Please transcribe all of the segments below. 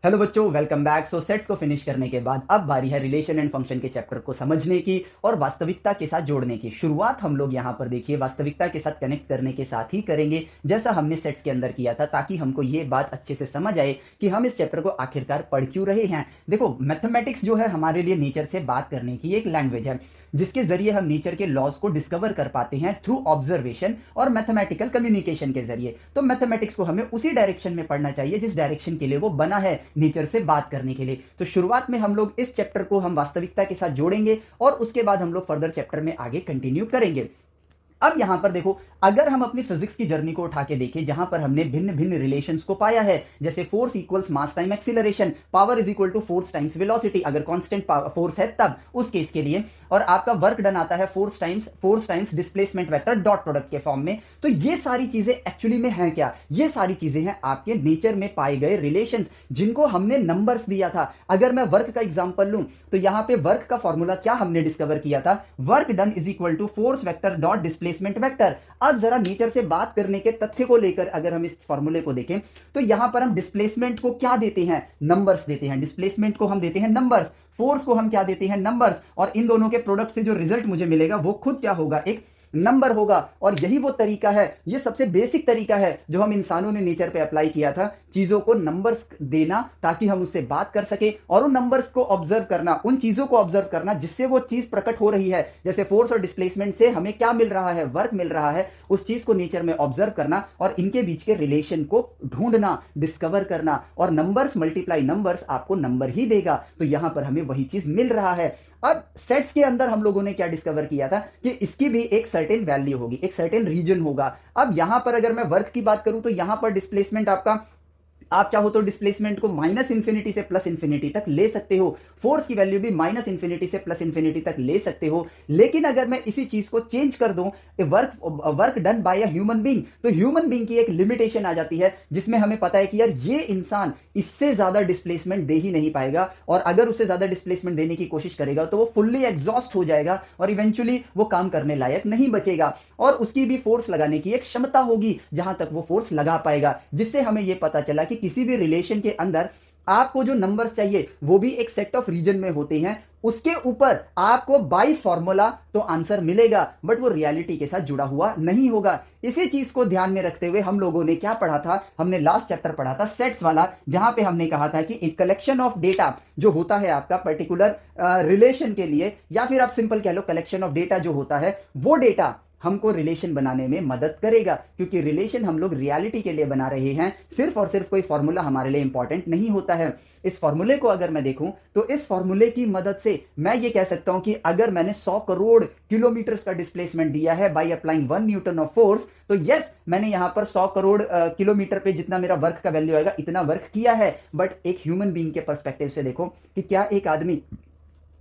Hello बच्चों, welcome back. So sets को finish करने के बाद अब बारी है रिलेशन एंड फंक्शन के चैप्टर को समझने की और वास्तविकता के साथ जोड़ने की। शुरुआत हम लोग यहाँ पर देखिए वास्तविकता के साथ कनेक्ट करने के साथ ही करेंगे, जैसा हमने सेट्स के अंदर किया था, ताकि हमको ये बात अच्छे से समझ आए कि हम इस चैप्टर को आखिरकार पढ़ क्यों रहे हैं। देखो, मैथमेटिक्स जो है हमारे लिए नेचर से बात करने की एक लैंग्वेज है, जिसके जरिए हम नेचर के लॉज को डिस्कवर कर पाते हैं थ्रू ऑब्जर्वेशन और मैथमेटिकल कम्युनिकेशन के जरिए। तो मैथमेटिक्स को हमें उसी डायरेक्शन में पढ़ना चाहिए जिस डायरेक्शन के लिए वो बना है, नेचर से बात करने के लिए। तो शुरुआत में हम लोग इस चैप्टर को हम वास्तविकता के साथ जोड़ेंगे और उसके बाद हम लोग फर्दर चैप्टर में आगे कंटिन्यू करेंगे। अब यहां पर देखो, अगर हम अपनी फिजिक्स की जर्नी को उठा के देखें, जहां पर हमने भिन्न भिन्न रिलेशंस को पाया है, जैसे force equals mass time acceleration, power is equal to force times velocity, अगर कांस्टेंट फोर्स है तब उस केस के लिए, और आपका वर्क डन आता है force times displacement vector dot product के फॉर्म में। तो ये सारी चीजें एक्चुअली में हैं क्या? ये सारी चीजें हैं आपके नेचर में पाए गए रिलेशंस, जिनको हमने नंबर्स दिया था। अगर मैं वर्क का एग्जांपल लूं, तो यहां पे वर्क का फॉर्मूला क्या हमने डिस्कवर किया था? Work done is equal to force vector dot displacement vector. अब जरा नेचर से बात करने के तथ्य को लेकर अगर हम इस फॉर्मूले को देखें, तो यहां पर हम डिस्प्लेसमेंट को क्या देते हैं? नंबर्स देते हैं। डिस्प्लेसमेंट को हम देते हैं नंबर्स, फोर्स को हम क्या देते हैं? नंबर्स। और इन दोनों के प्रोडक्ट से जो रिजल्ट मुझे मिलेगा वो खुद क्या होगा? एक नंबर होगा। और यही वो तरीका है, ये सबसे बेसिक तरीका है जो हम इंसानों ने नेचर पे अप्लाई किया था, चीजों को नंबर्स देना ताकि हम उससे बात कर सके, और उन नंबर्स को ऑब्जर्व करना, उन चीजों को ऑब्जर्व करना जिससे वो चीज प्रकट हो रही है। जैसे फोर्स और डिस्प्लेसमेंट से हमें क्या मिल रहा है? वर्क मिल रहा है। उस चीज को नेचर में ऑब्जर्व करना और इनके बीच के रिलेशन को ढूंढना, डिस्कवर करना, और नंबर्स मल्टीप्लाई नंबर्स आपको नंबर ही देगा। तो यहां पर हमें वही चीज मिल रहा है। अब सेट्स के अंदर हम लोगों ने क्या डिस्कवर किया था कि इसकी भी एक सर्टेन वैल्यू होगी, एक सर्टेन रीजन होगा। अब यहां पर अगर मैं वर्क की बात करूं, तो यहां पर डिस्प्लेसमेंट आपका, आप चाहो तो डिस्प्लेसमेंट को माइनस इंफिनिटी से प्लस इंफिनिटी तक ले सकते हो। फोर्स की वैल्यू भी माइनस इंफिनिटी से प्लस इंफिनिटी तक ले सकते हो। लेकिन अगर मैं इसी चीज को चेंज कर दूं, work done by a human being, तो ह्यूमन बीइंग की एक लिमिटेशन आ जाती है, जिसमें हमें पता है कि यार ये इंसान इससे ज्यादा डिस्प्लेसमेंट दे ही नहीं पाएगा, और अगर उससे ज्यादा डिस्प्लेसमेंट देने की कोशिश करेगा तो वो फुल्ली एग्जॉस्ट हो जाएगा और इवेंचुअली वो काम करने लायक नहीं बचेगा। और उसकी भी फोर्स लगाने की एक क्षमता होगी जहां तक वो फोर्स लगा पाएगा। जिससे हमें यह पता चला कि किसी भी रिलेशन के अंदर आपको जो नंबर्स चाहिए वो भी एक सेट ऑफ रीजन में होते हैं। उसके ऊपर आपको बाई फॉर्मूला तो आंसर मिलेगा, बट वो रियलिटी के साथ जुड़ा हुआ नहीं होगा। इसी चीज को ध्यान में रखते हुए हम लोगों ने क्या पढ़ा था? हमने लास्ट चैप्टर पढ़ा था सेट्स वाला, जहां पे हमने कहा था कि एक कलेक्शन ऑफ डेटा जो होता है आपका पर्टिकुलर रिलेशन के लिए, या फिर आप सिंपल कह लो कलेक्शन ऑफ डेटा जो होता है, वो डेटा हमको रिलेशन बनाने में मदद करेगा, क्योंकि रिलेशन हम लोग रियलिटी के लिए बना रहे हैं। सिर्फ और सिर्फ कोई फॉर्मूला हमारे लिए इंपॉर्टेंट नहीं होता है। इस फॉर्मूले को अगर मैं देखूं, तो इस फॉर्मूले की मदद से मैं ये कह सकता हूं कि अगर मैंने 100 करोड़ किलोमीटर का डिस्प्लेसमेंट दिया है by applying 1 Newton of force, तो यस, मैंने यहां पर 100 करोड़ किलोमीटर पे जितना मेरा वर्क का वैल्यू आएगा इतना वर्क किया है। बट एक ह्यूमन बीइंग के पर्सपेक्टिव से देखो कि क्या एक आदमी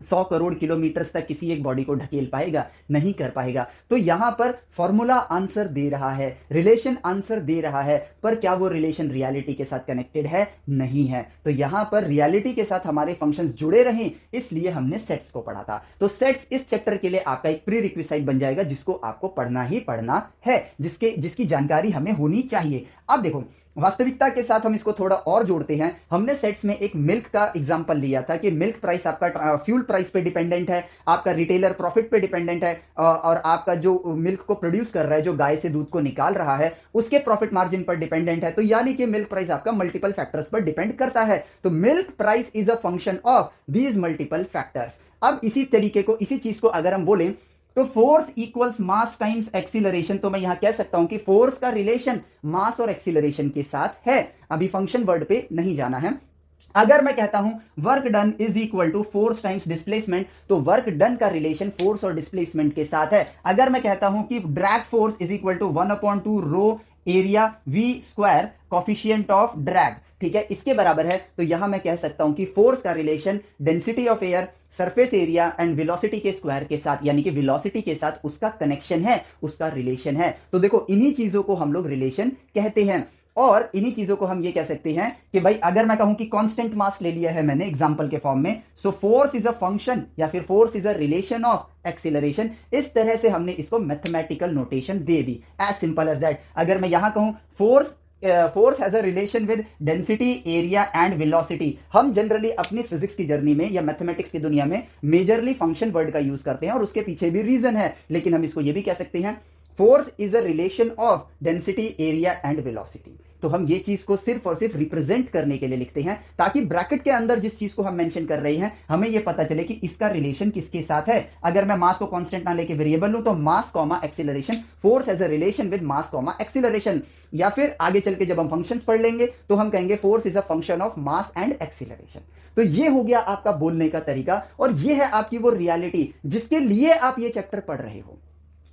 100 करोड़ किलोमीटर तक किसी एक बॉडी को ढकेल पाएगा? नहीं कर पाएगा। तो यहां पर फॉर्मूला आंसर दे रहा है, रिलेशन आंसर दे रहा है, पर क्या वो रिलेशन रियलिटी के साथ कनेक्टेड है? नहीं है। तो यहां पर रियलिटी के साथ हमारे फंक्शंस जुड़े रहें, इसलिए हमने सेट्स को पढ़ा था। तो सेट्स इस चैप्टर के लिए आपका एक प्री रिक्विसाइट बन जाएगा, जिसको आपको पढ़ना ही पढ़ना है, जिसकी जानकारी हमें होनी चाहिए। अब देखो, वास्तविकता के साथ हम इसको थोड़ा और जोड़ते हैं। हमने सेट्स में एक मिल्क का एग्जांपल लिया था कि मिल्क प्राइस आपका फ्यूल प्राइस पे डिपेंडेंट है, आपका रिटेलर प्रॉफिट पे डिपेंडेंट है, और आपका जो मिल्क को प्रोड्यूस कर रहा है, जो गाय से दूध को निकाल रहा है, उसके प्रॉफिट मार्जिन पर डिपेंडेंट है। तो यानी कि मिल्क प्राइस आपका मल्टीपल फैक्टर्स पर डिपेंड करता है। तो milk price is a function of these multiple factors. अब इसी तरीके को, इसी चीज को अगर हम बोलें, तो फोर्स इक्वल्स मास टाइम्स एक्सीलरेशन, तो मैं यहां कह सकता हूं कि फोर्स का रिलेशन मास और एक्सीलरेशन के साथ है। अभी फंक्शन वर्ड पे नहीं जाना है। अगर मैं कहता हूं work done is equal to force times displacement, तो वर्क डन का रिलेशन फोर्स और डिस्प्लेसमेंट के साथ है। अगर मैं कहता हूं कि drag force is equal to 1/2 rho area v square coefficient of drag, ठीक है, इसके बराबर है। तो यहां मैं कह सकता हूं कि फोर्स का relation density of air, surface area and velocity के स्क्वायर के साथ, यानी कि वेलोसिटी के साथ उसका कनेक्शन है, उसका रिलेशन है। तो देखो, इन्हीं चीजों को हम लोग रिलेशन कहते हैं। और इन्हीं चीजों को हम ये कह सकते हैं कि भाई, अगर मैं कहूं कि कांस्टेंट मास ले लिया है मैंने एग्जांपल के फॉर्म में, so force is a function या फिर force is a relation of acceleration. इस तरह से हमने इसको मैथमेटिकल नोटेशन दे दी, एज सिंपल एज दैट। अगर मैं यहां कहूं force force has a relation with density, area and velocity. हम जनरली अपनी फिजिक्स की जर्नी में या मैथमेटिक्स की दुनिया में मेजरली फंक्शन वर्ड का यूज करते हैं और उसके पीछे भी रीजन है, लेकिन हम इसको ये भी कह सकते हैं force is a relation of density, area and velocity. तो हम ये चीज को सिर्फ और सिर्फ रिप्रेजेंट करने के लिए लिखते हैं ताकि ब्रैकेट के अंदर जिस चीज को हम मेंशन कर रहे हैं हमें ये पता चले कि इसका रिलेशन किसके साथ है। अगर मैं मास को कांस्टेंट ना लेके वेरिएबल लूं तो mass comma acceleration, force as a relation with mass comma acceleration. या फिर आगे चल के जब हम फंक्शंस पढ़ लेंगे तो हम कहेंगे force is a function of mass and acceleration. तो ये हो गया आपका बोलने का तरीका और ये है आपकी वो रियलिटी जिसके लिए आप ये चैप्टर पढ़ रहे हो,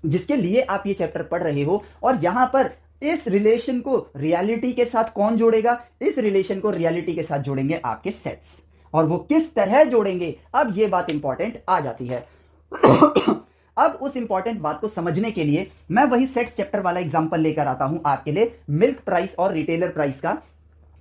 जिसके लिए आप ये चैप्टर पढ़ रहे हो। और यहां पर इस रिलेशन को रियलिटी के साथ कौन जोड़ेगा? इस रिलेशन को रियलिटी के साथ जोड़ेंगे आपके सेट्स। और वो किस तरह जोड़ेंगे, अब ये बात इंपॉर्टेंट आ जाती है। अब उस इंपॉर्टेंट बात को समझने के लिए मैं वही सेट्स चैप्टर वाला एग्जांपल लेकर आता हूं आपके लिए, मिल्क प्राइस और रिटेलर प्राइस का।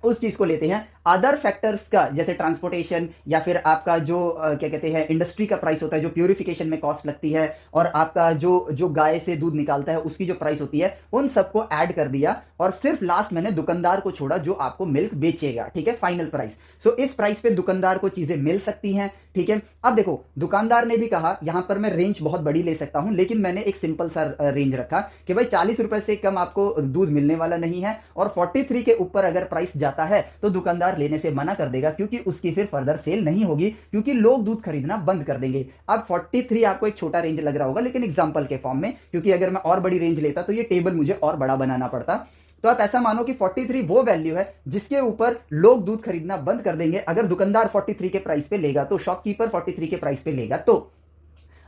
उस चीज को लेते हैं अदर फैक्टर्स का, जैसे ट्रांसपोर्टेशन या फिर आपका जो क्या कहते हैं इंडस्ट्री का प्राइस होता है, जो प्यूरिफिकेशन में कॉस्ट लगती है, और आपका जो गाय से दूध निकालता है उसकी जो प्राइस होती है, उन सबको ऐड कर दिया और सिर्फ लास्ट मैंने दुकानदार को छोड़ा जो आपको मिल्क बेचेगा। ठीक है, फाइनल प्राइस। सो इस प्राइस पे दुकानदार को चीजें मिल सकती हैं। ठीक है, अब देखो दुकानदार ने भी कहा, यहां पर मैं रेंज बहुत बड़ी ले सकता हूं लेकिन मैंने एक सिंपल सा रेंज रखा कि भाई 40 रुपए से कम आपको दूध मिलने वाला नहीं है, और 43 के ऊपर अगर प्राइस जाता है तो दुकानदार लेने से मना कर देगा क्योंकि उसकी फिर फर्दर सेल नहीं होगी, क्योंकि लोग दूध खरीदना बंद कर देंगे। अब 43 आपको एक छोटा रेंज लग रहा होगा लेकिन एग्जांपल के फॉर्म में, क्योंकि अगर मैं और बड़ी रेंज लेता तो ये टेबल मुझे और बड़ा बनाना पड़ता। तो आप ऐसा मानो कि 43 वो वैल्यू है जिसके ऊपर लोग दूध खरीदना बंद कर देंगे। अगर दुकानदार 43 के प्राइस पे लेगा तो शॉपकीपर 43 के प्राइस पे लेगा। तो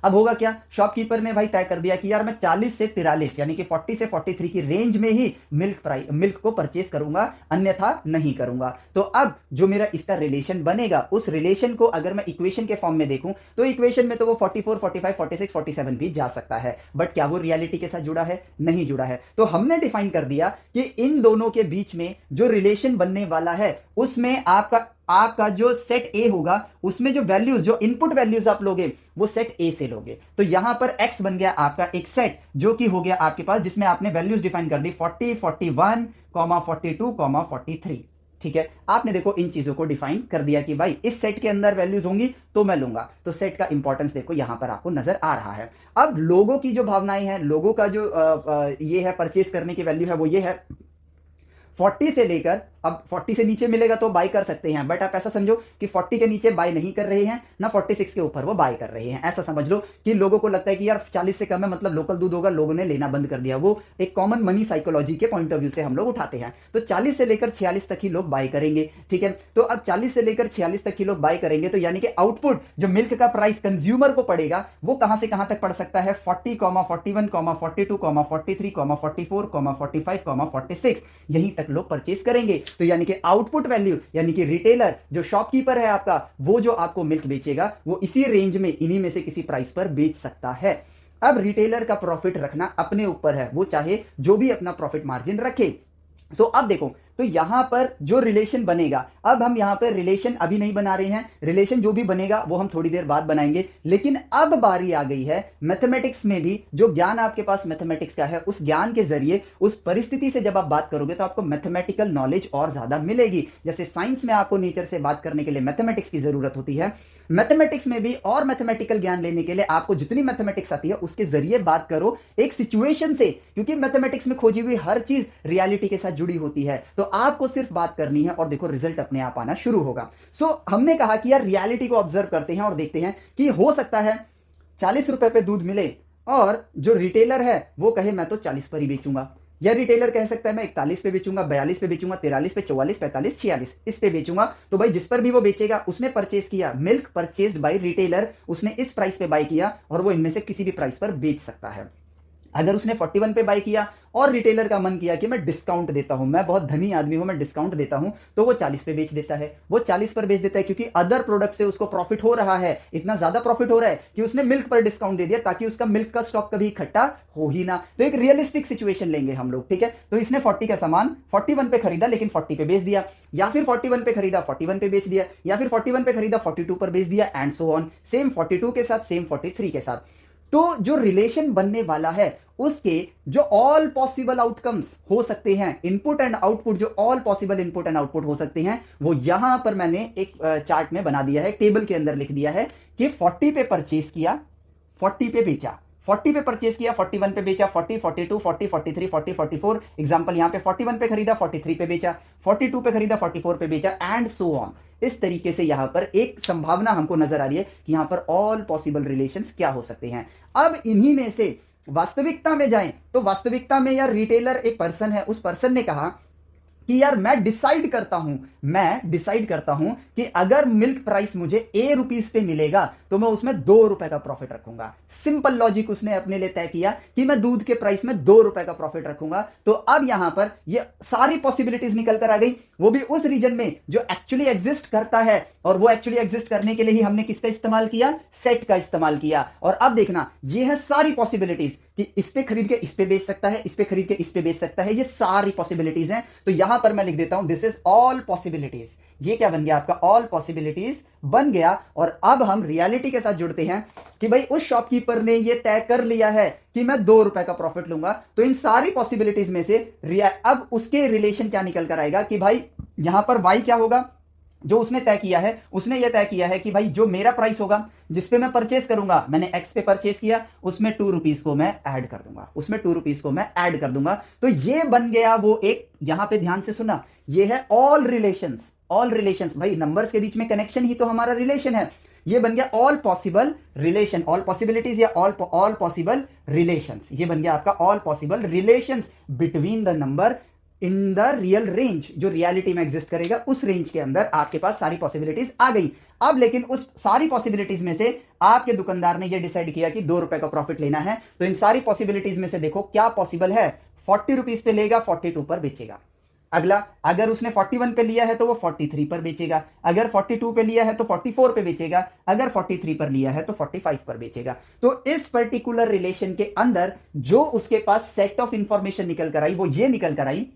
अब होगा क्या, शॉपकीपर ने भाई तय कर दिया कि यार मैं 40 से 43 यानी कि 40 से 43 की रेंज में ही मिल्क को परचेस करूंगा, अन्यथा नहीं करूंगा। तो अब जो मेरा इसका रिलेशन बनेगा, उस रिलेशन को अगर मैं इक्वेशन के फॉर्म में देखूं तो इक्वेशन में तो वो 44, 45, 46, 47 भी जा सकता है, बट क्या वो रियलिटी के साथ जुड़ा है? नहीं जुड़ा है। तो हमने डिफाइन कर दिया कि इन दोनों के बीच में जो रिलेशन बनने वाला है उसमें आपका जो सेट ए होगा उसमें जो वैल्यूज, जो इनपुट वैल्यूज आप लोगे वो सेट ए से लोगे। तो यहां पर एक्स बन गया आपका एक सेट जो कि हो गया आपके पास, जिसमें आपने वैल्यूज डिफाइन कर दी 40, 41, 42, 43। ठीक है, आपने देखो इन चीजों को डिफाइन कर दिया कि भाई इस सेट के अंदर वैल्यूज होंगी तो मैं लूंगा। तो सेट का इंपॉर्टेंस देखो यहां पर आपको नजर आ रहा है। अब लोगों की जो भावनाएं हैं, लोगों का जो ये है परचेस करने की वैल्यू है, वो ये है 40 से लेकर, अब 40 से नीचे मिलेगा तो बाय कर सकते हैं, बट आप ऐसा समझो कि 40 के नीचे बाय नहीं कर रहे हैं ना, 46 के ऊपर वो बाय कर रहे हैं। ऐसा समझ लो कि लोगों को लगता है कि यार 40 से कम है मतलब लोकल दूध होगा, लोगों ने लेना बंद कर दिया। वो एक कॉमन मनी साइकोलॉजी के पॉइंट ऑफ व्यू से हम लोग उठाते हैं। तो 40 से लेकर 46 तक ही लोग बाय करेंगे। ठीक है, तो अब 40 से लेकर 46 तक ही लोग बाय करेंगे, तो यानी कि आउटपुट जो मिल्क का प्राइस कंज्यूमर को पड़ेगा वो कहां से कहां तक पड़ सकता है? 40, 41, 42, 43, 44, 45, 46, यहीं तक लोग परचेस करेंगे। तो यानी कि आउटपुट वैल्यू, यानी कि रिटेलर जो शॉपकीपर है आपका, वो जो आपको मिल्क बेचेगा वो इसी रेंज में, इन्हीं में से किसी प्राइस पर बेच सकता है। अब रिटेलर का प्रॉफिट रखना अपने ऊपर है, वो चाहे जो भी अपना प्रॉफिट मार्जिन रखे। सो अब देखो, तो यहां पर जो रिलेशन बनेगा, अब हम यहां पर रिलेशन अभी नहीं बना रहे हैं, रिलेशन जो भी बनेगा वो हम थोड़ी देर बाद बनाएंगे। लेकिन अब बारी आ गई है मैथमेटिक्स में भी, जो ज्ञान आपके पास मैथमेटिक्स का है उस ज्ञान के जरिए उस परिस्थिति से जब आप बात करोगे तो आपको मैथमेटिकल नॉलेज और ज्यादा मिलेगी। जैसे साइंस में आपको नेचर से बात करने के लिए मैथमेटिक्स की जरूरत होती है, मैथमेटिक्स में भी और मैथमेटिकल ज्ञान लेने के लिए आपको जितनी मैथमेटिक्स आती है उसके जरिए बात करो एक सिचुएशन से, क्योंकि मैथमेटिक्स में खोजी हुई हर चीज रियलिटी के साथ जुड़ी होती है। तो आपको सिर्फ बात करनी है और देखो रिजल्ट अपने आप आना शुरू होगा। सो हमने कहा कि यार रियलिटी को ऑब्जर्व करते हैं और देखते हैं कि हो सकता है 40 रुपए पे दूध मिले और जो रिटेलर है वो कहे मैं तो 40 पर ही बेचूंगा, या रिटेलर कह सकता है मैं 41 पे बेचूंगा, 42 पे बेचूंगा, 43 पे, 44, 45, 46 इस पे बेचूंगा। तो भाई जिस पर भी वो बेचेगा उसने परचेस किया, मिल्क परचेस्ड बाय रिटेलर, उसने इस प्राइस पे बाय किया और वो इनमें से किसी भी प्राइस पर बेच सकता है। अगर उसने 41 पे बाय किया और रिटेलर का मन किया कि मैं डिस्काउंट देता हूं, मैं बहुत धनी आदमी हूं, मैं डिस्काउंट देता हूं, तो वो 40 पे बेच देता है। वो 40 पर बेच देता है क्योंकि अदर प्रोडक्ट से उसको प्रॉफिट हो रहा है, इतना ज्यादा प्रॉफिट हो रहा है कि उसने मिल्क पर डिस्काउंट दे दिया ताकि उसका मिल्क का स्टॉक कभी इकट्ठा हो ही ना। तो एक रियलिस्टिक सिचुएशन लेंगे हम लोग। ठीक है, तो इसने 40 का सामान 41 पे खरीदा लेकिन 40 पे बेच दिया, या फिर 41 पे खरीदा 41 पे बेच दिया, या फिर 41 पे खरीदा 42 पर बेच दिया, एंड सो ऑन। सेम 42 के साथ, सेम 43 के साथ। तो जो रिलेशन बनने वाला है उसके जो ऑल पॉसिबल आउटकम्स हो सकते हैं, इनपुट एंड आउटपुट, जो all possible input and output हो सकते हैं, वो यहां पर मैंने एक चार्ट में बना दिया है, टेबल के अंदर लिख दिया है कि 40 पे परचेस किया, 40 पे बेचा, 40 पे परचेस किया, 41 पे बेचा, 40, 42, 40, 43, 40, 44, एग्जांपल यहां पे 41 पे खरीदा, 43 पे बेचा, 42 पे खरीदा, 44 पे बेचा, एंड सो ऑन। इस तरीके से यहां पर एक संभावना हमको नजर आ रही है कि यहां पर ऑल पॉसिबल रिलेशंस क्या हो सकते हैं। अब इन्हीं में से वास्तविकता में जाएं तो वास्तविकता में यार रिटेलर एक पर्सन है, उस पर्सन ने कहा कि यार मैं डिसाइड करता हूं कि अगर मिल्क प्राइस मुझे ए रुपीस पे मिलेगा तो मैं उसमें 2 रुपए का प्रॉफिट रखूंगा। सिंपल लॉजिक उसने अपने लिए तय किया कि मैं दूध के प्राइस में 2 रुपए का प्रॉफिट रखूंगा। तो अब यहां पर ये सारी पॉसिबिलिटीज निकल कर आ गई, वो भी उस रीजन में जो एक्चुअली एग्जिस्ट करता है, और वो एक्चुअली एग्जिस्ट करने के लिए ही हमने किसका इस्तेमाल किया, सेट का इस्तेमाल किया। और अब देखना ये है सारी पॉसिबिलिटीज कि इस पे खरीद के इस पे बेच सकता है, इस पे खरीद के इस पे बेच सकता है, ये सारी पॉसिबिलिटीज हैं। तो यहां पर मैं लिख देता हूं दिस इज ऑल पॉसिबिलिटीज। ये क्या बन गया आपका, ऑल पॉसिबिलिटीज बन गया। और अब हम रियलिटी के साथ जुड़ते हैं कि भाई उस शॉपकीपर ने ये तय कर लिया है कि मैं 2 रुपए का प्रॉफिट लूंगा। तो इन सारी पॉसिबिलिटीज में से अब उसके रिलेशन क्या निकल कर आएगा कि भाई यहां पर वाई क्या होगा, जो उसने तय किया है, उसने यह तय किया है कि भाई जो मेरा प्राइस होगा जिसपे मैं परचेस करूंगा, मैंने एक्स पे परचेस किया, उसमें 2 रुपीज को मैं ऐड कर दूंगा, उसमें 2 रुपीज को मैं ऐड कर दूंगा। तो ये बन गया वो एक, यहां पे ध्यान से सुना, ये है ऑल रिलेशंस। ऑल रिलेशंस भाई नंबर्स के बीच में कनेक्शन ही तो हमारा रिलेशन है। ये बन गया all possible relation, all possibilities या ऑल पॉसिबल रिलेशंस। ये बन गया आपका all possible relations between the number in the real range, जो रियलिटी में एग्जिस्ट करेगा उस रेंज के अंदर आपके पास सारी पॉसिबिलिटीज आ गई। अब लेकिन उस सारी पॉसिबिलिटीज में से आपके दुकानदार ने यह डिसाइड किया कि 2 रुपए का प्रॉफिट लेना है। तो इन सारी पॉसिबिलिटीज में से देखो क्या पॉसिबल है, 40 रुपीज पे लेगा, 42 पर बेचेगा। अगला, अगर उसने 41 पे लिया है तो वो 43 पर बेचेगा, अगर 42 पे लिया है तो 44 पे बेचेगा, अगर 43 पर लिया है तो 45 पर बेचेगा। तो इस पर्टिकुलर रिलेशन के अंदर जो उसके पास सेट ऑफ इंफॉर्मेशन निकल कर आई वो ये निकल कर आई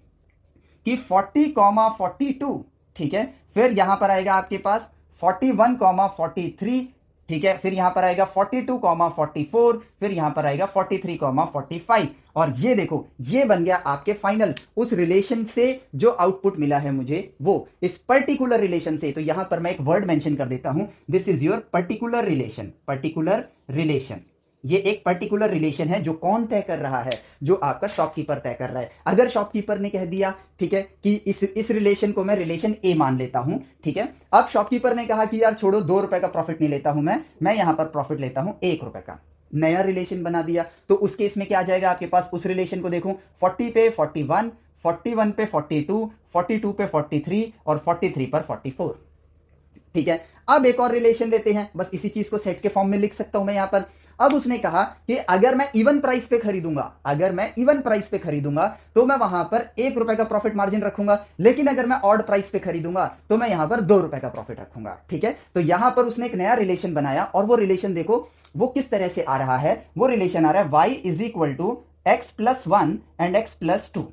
कि 40,42, ठीक है, फिर यहां पर आएगा आपके पास 41,43, ठीक है, फिर यहां पर आएगा 42,44, फिर यहां पर आएगा 43,45। और ये देखो ये बन गया आपके फाइनल उस रिलेशन से जो आउटपुट मिला है मुझे वो इस पर्टिकुलर रिलेशन से। तो यहां पर मैं एक वर्ड मेंशन कर देता हूं, this is your particular relation. Particular relation, ये एक पर्टिकुलर रिलेशन है जो कौन तय कर रहा है, जो आपका शॉपकीपर तय कर रहा है। अगर शॉपकीपर ने कह दिया ठीक है कि इस रिलेशन को मैं रिलेशन ए मान लेता हूं, ठीक है, अब शॉपकीपर ने कहा कि यार छोड़ो 2 रुपए का प्रॉफिट नहीं लेता हूं मैं यहां पर प्रॉफिट लेता हूं 1 रुपए का, नया रिलेशन बना दिया। तो उस केस में क्या आ जाएगा आपके पास, उस रिलेशन को देखो 40 पे 41, 41 पे 42, 42 पे 43 और 43 पर 44, ठीक है। अब एक और रिलेशन लेते हैं, बस इसी चीज को सेट के फॉर्म में लिख सकता हूं मैं यहां पर। अब उसने कहा कि अगर मैं इवन प्राइस पे खरीदूंगा, अगर मैं इवन प्राइस पे खरीदूंगा तो मैं वहां पर 1 रुपए का प्रॉफिट मार्जिन रखूंगा, लेकिन अगर मैं ऑड प्राइस पे खरीदूंगा तो मैं यहां पर 2 रुपए का प्रॉफिट रखूंगा, ठीक है। तो यहां पर उसने एक नया रिलेशन बनाया और वो रिलेशन देखो वो किस तरह से आ रहा है, वो रिलेशन आ रहा है y is equal to x plus 1 and x plus 2।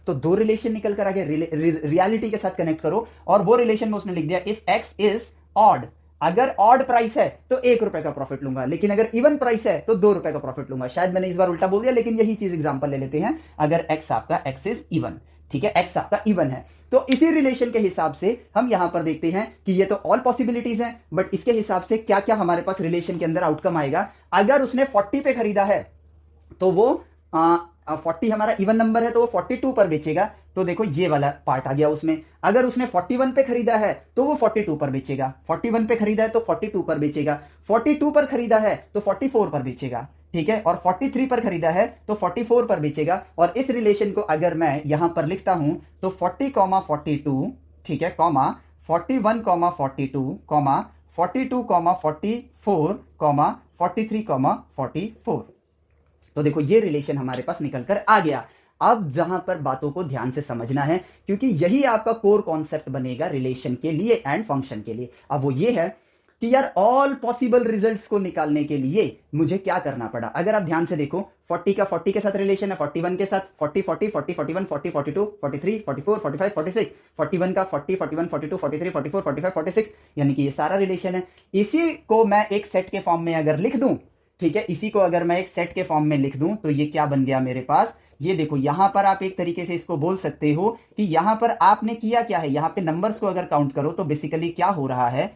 तो 2 रिलेशन निकल कर आ गए, रियलिटी के साथ कनेक्ट करो, और वो रिलेशन में उसने लिख दिया इफ एक्स इज ऑड, अगर ऑड प्राइस है तो 1 रुपए का प्रॉफिट लूंगा, लेकिन अगर इवन प्राइस है तो 2 रुपए का प्रॉफिट लूंगा। शायद मैंने इस बार उल्टा बोल दिया, लेकिन यही चीज एग्जांपल ले लेते हैं। अगर एक्स आपका एक्स इज इवन, ठीक है, एक्स आपका इवन है, तो इसी रिलेशन के हिसाब से हम यहां पर देखते हैं कि ये तो ऑल पॉसिबिलिटीज हैं, बट इसके हिसाब से क्या क्या हमारे पास रिलेशन के अंदर आउटकम आएगा। अगर उसने 40 पे खरीदा है तो वो 40 हमारा इवन नंबर है तो वो 42 पर बेचेगा, तो देखो ये वाला पार्ट आ गया उसमें। अगर उसने 41 पे खरीदा है तो वो 42 पर बेचेगा, 41 पे खरीदा है तो 42 पर बेचेगा, 42 पर खरीदा है तो 44 पर बेचेगा, ठीक है, और 43 पर खरीदा है तो 44 पर बेचेगा। और इस रिलेशन को अगर मैं यहां पर लिखता हूं तो 40,42, ठीक है, कॉमा 41,42, कॉमा 42,44, कॉमा 43,44। तो देखो ये रिलेशन हमारे पास निकल कर आ गया। अब जहां पर बातों को ध्यान से समझना है, क्योंकि यही आपका कोर कॉन्सेप्ट बनेगा रिलेशन के लिए एंड फंक्शन के लिए। अब वो ये है कि यार ऑल पॉसिबल रिजल्ट्स को निकालने के लिए मुझे क्या करना पड़ा। अगर आप ध्यान से देखो 40 का 40 के साथ रिलेशन है, 41 के साथ 40 40 40 41 40 42 43 44 45 46, 41 का 40 41 42 43 44 45 46, यानी कि ये सारा रिलेशन है। इसी को मैं एक सेट के फॉर्म में अगर लिख दूं ठीक है, इसी को अगर मैं एक सेट के फॉर्म में लिख दूं तो ये क्या बन गया मेरे पास, ये देखो यहां पर आप एक तरीके से इसको बोल सकते हो कि यहां पर आपने किया क्या है, यहां पे नंबर्स को अगर काउंट करो तो बेसिकली क्या हो रहा है,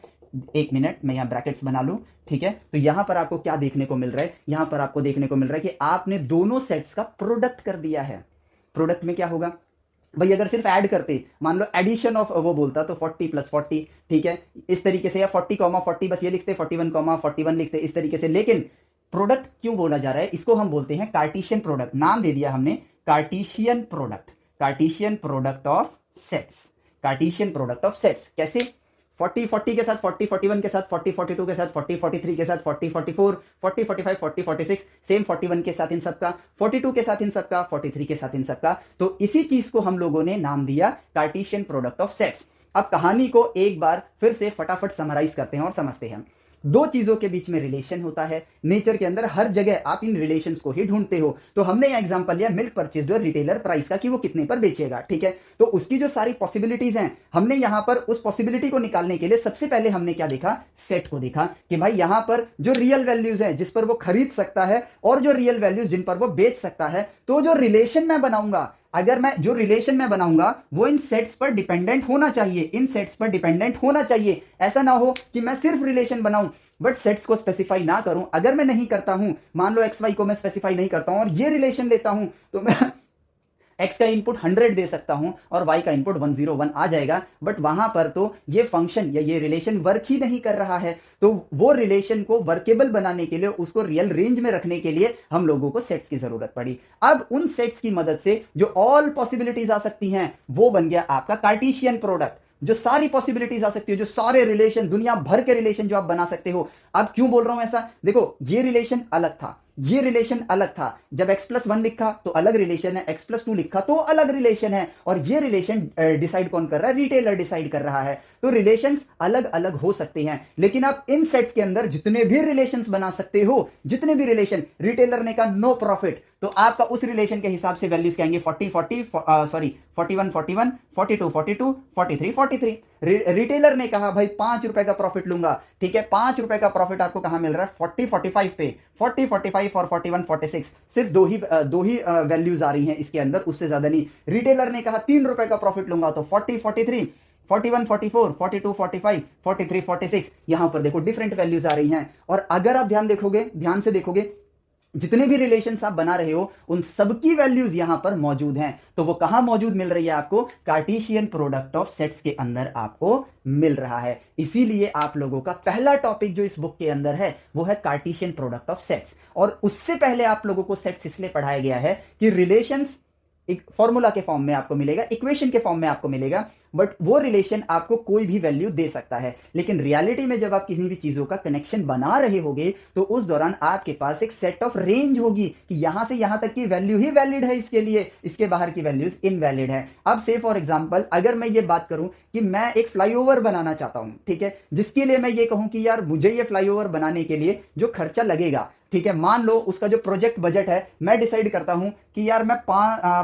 एक मिनट मैं यहां ब्रैकेट्स बना लूं, ठीक है, तो यहां पर आपको क्या देखने को मिल रहा है, यहां पर आपको देखने को मिल रहा है कि आपने दोनों सेट्स का प्रोडक्ट कर दिया है। प्रोडक्ट में क्या होगा भाई, अगर सिर्फ ऐड करते, मान लो एडिशन ऑफ वो बोलता तो 40 प्लस 40, ठीक है, इस तरीके से, या 40 कॉमा 40 बस ये लिखते, 41 कॉमा 41 लिखते इस तरीके से, लेकिन प्रोडक्ट क्यों बोला जा रहा है, इसको हम बोलते हैं कार्टेशियन प्रोडक्ट, नाम दे दिया हमने Cartesian product, Cartesian product of sets, Cartesian product of sets कैसे, 40 40 के साथ, 40 41 के साथ, 40 42 के साथ, 40 43 के साथ, 40 44, 40 45, 40 46, सेम 41 के साथ इन सबका, 42 के साथ इन सबका, 43 के साथ इन सबका, तो इसी चीज को हम लोगों ने नाम दिया कार्टेशियन प्रोडक्ट ऑफ सेट्स। अब कहानी को एक बार फिर से फटाफट समराइज करते हैं और समझते हैं। दो चीजों के बीच में रिलेशन होता है, नेचर के अंदर हर जगह आप इन रिलेशंस को ही ढूंढते हो। तो हमने यह एग्जांपल लिया मिल्क परचेज रिटेलर प्राइस का कि वो कितने पर बेचेगा, ठीक है, तो उसकी जो सारी पॉसिबिलिटीज हैं, हमने यहां पर उस पॉसिबिलिटी को निकालने के लिए सबसे पहले हमने क्या देखा, सेट को देखा कि भाई यहां पर जो रियल वैल्यूज है जिस पर वो खरीद सकता है और जो रियल वैल्यूज जिन पर वो बेच सकता है, तो जो रिलेशन मैं बनाऊंगा, अगर मैं जो रिलेशन मैं बनाऊंगा वो इन सेट्स पर डिपेंडेंट होना चाहिए, इन सेट्स पर डिपेंडेंट होना चाहिए। ऐसा ना हो कि मैं सिर्फ रिलेशन बनाऊं बट सेट्स को स्पेसिफाई ना करूं। अगर मैं नहीं करता हूं, मान लो एक्स वाई को मैं स्पेसिफाई नहीं करता हूं और ये रिलेशन लेता हूं, तो मैं x का इनपुट 100 दे सकता हूं और y का इनपुट 101 आ जाएगा, बट वहां पर तो ये फंक्शन या ये रिलेशन वर्क ही नहीं कर रहा है। तो वो रिलेशन को वर्केबल बनाने के लिए, उसको रियल रेंज में रखने के लिए हम लोगों को सेट्स की जरूरत पड़ी। अब उन सेट्स की मदद से जो ऑल पॉसिबिलिटीज आ सकती हैं वो बन गया आपका कार्टेशियन प्रोडक्ट, जो सारी पॉसिबिलिटीज आ सकती है, जो सारे रिलेशन, दुनिया भर के रिलेशन जो आप बना सकते हो। अब क्यों बोल रहा हूं ऐसा, देखो ये रिलेशन अलग था, ये रिलेशन अलग था, जब x+1 लिखा तो अलग रिलेशन है, x+2 लिखा तो अलग रिलेशन है, और ये रिलेशन डिसाइड कौन कर रहा है, रिटेलर डिसाइड कर रहा है। तो रिलेशंस अलग अलग हो सकते हैं, लेकिन आप इन सेट्स के अंदर जितने भी रिलेशंस बना सकते हो, जितने भी रिलेशन, रिटेलर ने कहा नो प्रॉफिट, तो आपका उस रिलेशन के हिसाब से वैल्यूज कहेंगे 40 40, सॉरी 41 41, 42 42, 43 43। रिटेलर ने कहा भाई 5 रुपए का प्रॉफिट लूंगा, ठीक है, 5 रुपए का प्रॉफिट आपको कहां मिल रहा है, 40 45 पे, 40 45 और 41 46, सिर्फ दो ही वैल्यूज आ रही हैं इसके अंदर, उससे ज्यादा नहीं। रिटेलर ने कहा 3 रुपए का प्रॉफिट लूंगा, तो 40 43, 41 44, 42 45, 43 46, यहां पर देखो डिफरेंट वैल्यूज आ रही हैं। और अगर आप ध्यान देखोगे, ध्यान से देखोगे, जितने भी रिलेशंस आप बना रहे हो उन सबकी वैल्यूज यहां पर मौजूद हैं। तो वो कहां मौजूद मिल रही है आपको, कार्टेशियन प्रोडक्ट ऑफ सेट्स के अंदर आपको मिल रहा है। इसीलिए आप लोगों का पहला टॉपिक जो इस बुक के अंदर है वो है कार्टेशियन प्रोडक्ट ऑफ सेट्स। और उससे पहले आप लोगों को सेट्स इसलिए पढ़ाया गया है कि रिलेशंस एक फॉर्मूला के फॉर्म में आपको मिलेगा, इक्वेशन के फॉर्म में आपको मिलेगा, बट वो रिलेशन आपको कोई भी वैल्यू दे सकता है। लेकिन रियलिटी में जब आप किसी भी चीजों का कनेक्शन बना रहे होगे तो उस दौरान आपके पास एक सेट ऑफ रेंज होगी कि यहां से यहां तक की वैल्यू ही वैलिड है इसके लिए, इसके बाहर की वैल्यूज इनवैलिड है। अब से फॉर एग्जांपल अगर मैं ये बात करूं कि मैं एक फ्लाईओवर बनाना चाहता हूं, ठीक है, जिसके लिए मैं ये कहूं कि यार मुझे ये फ्लाईओवर बनाने के लिए जो खर्चा लगेगा, ठीक है, मान लो उसका जो प्रोजेक्ट बजट है, मैं डिसाइड करता हूं कि यार मैं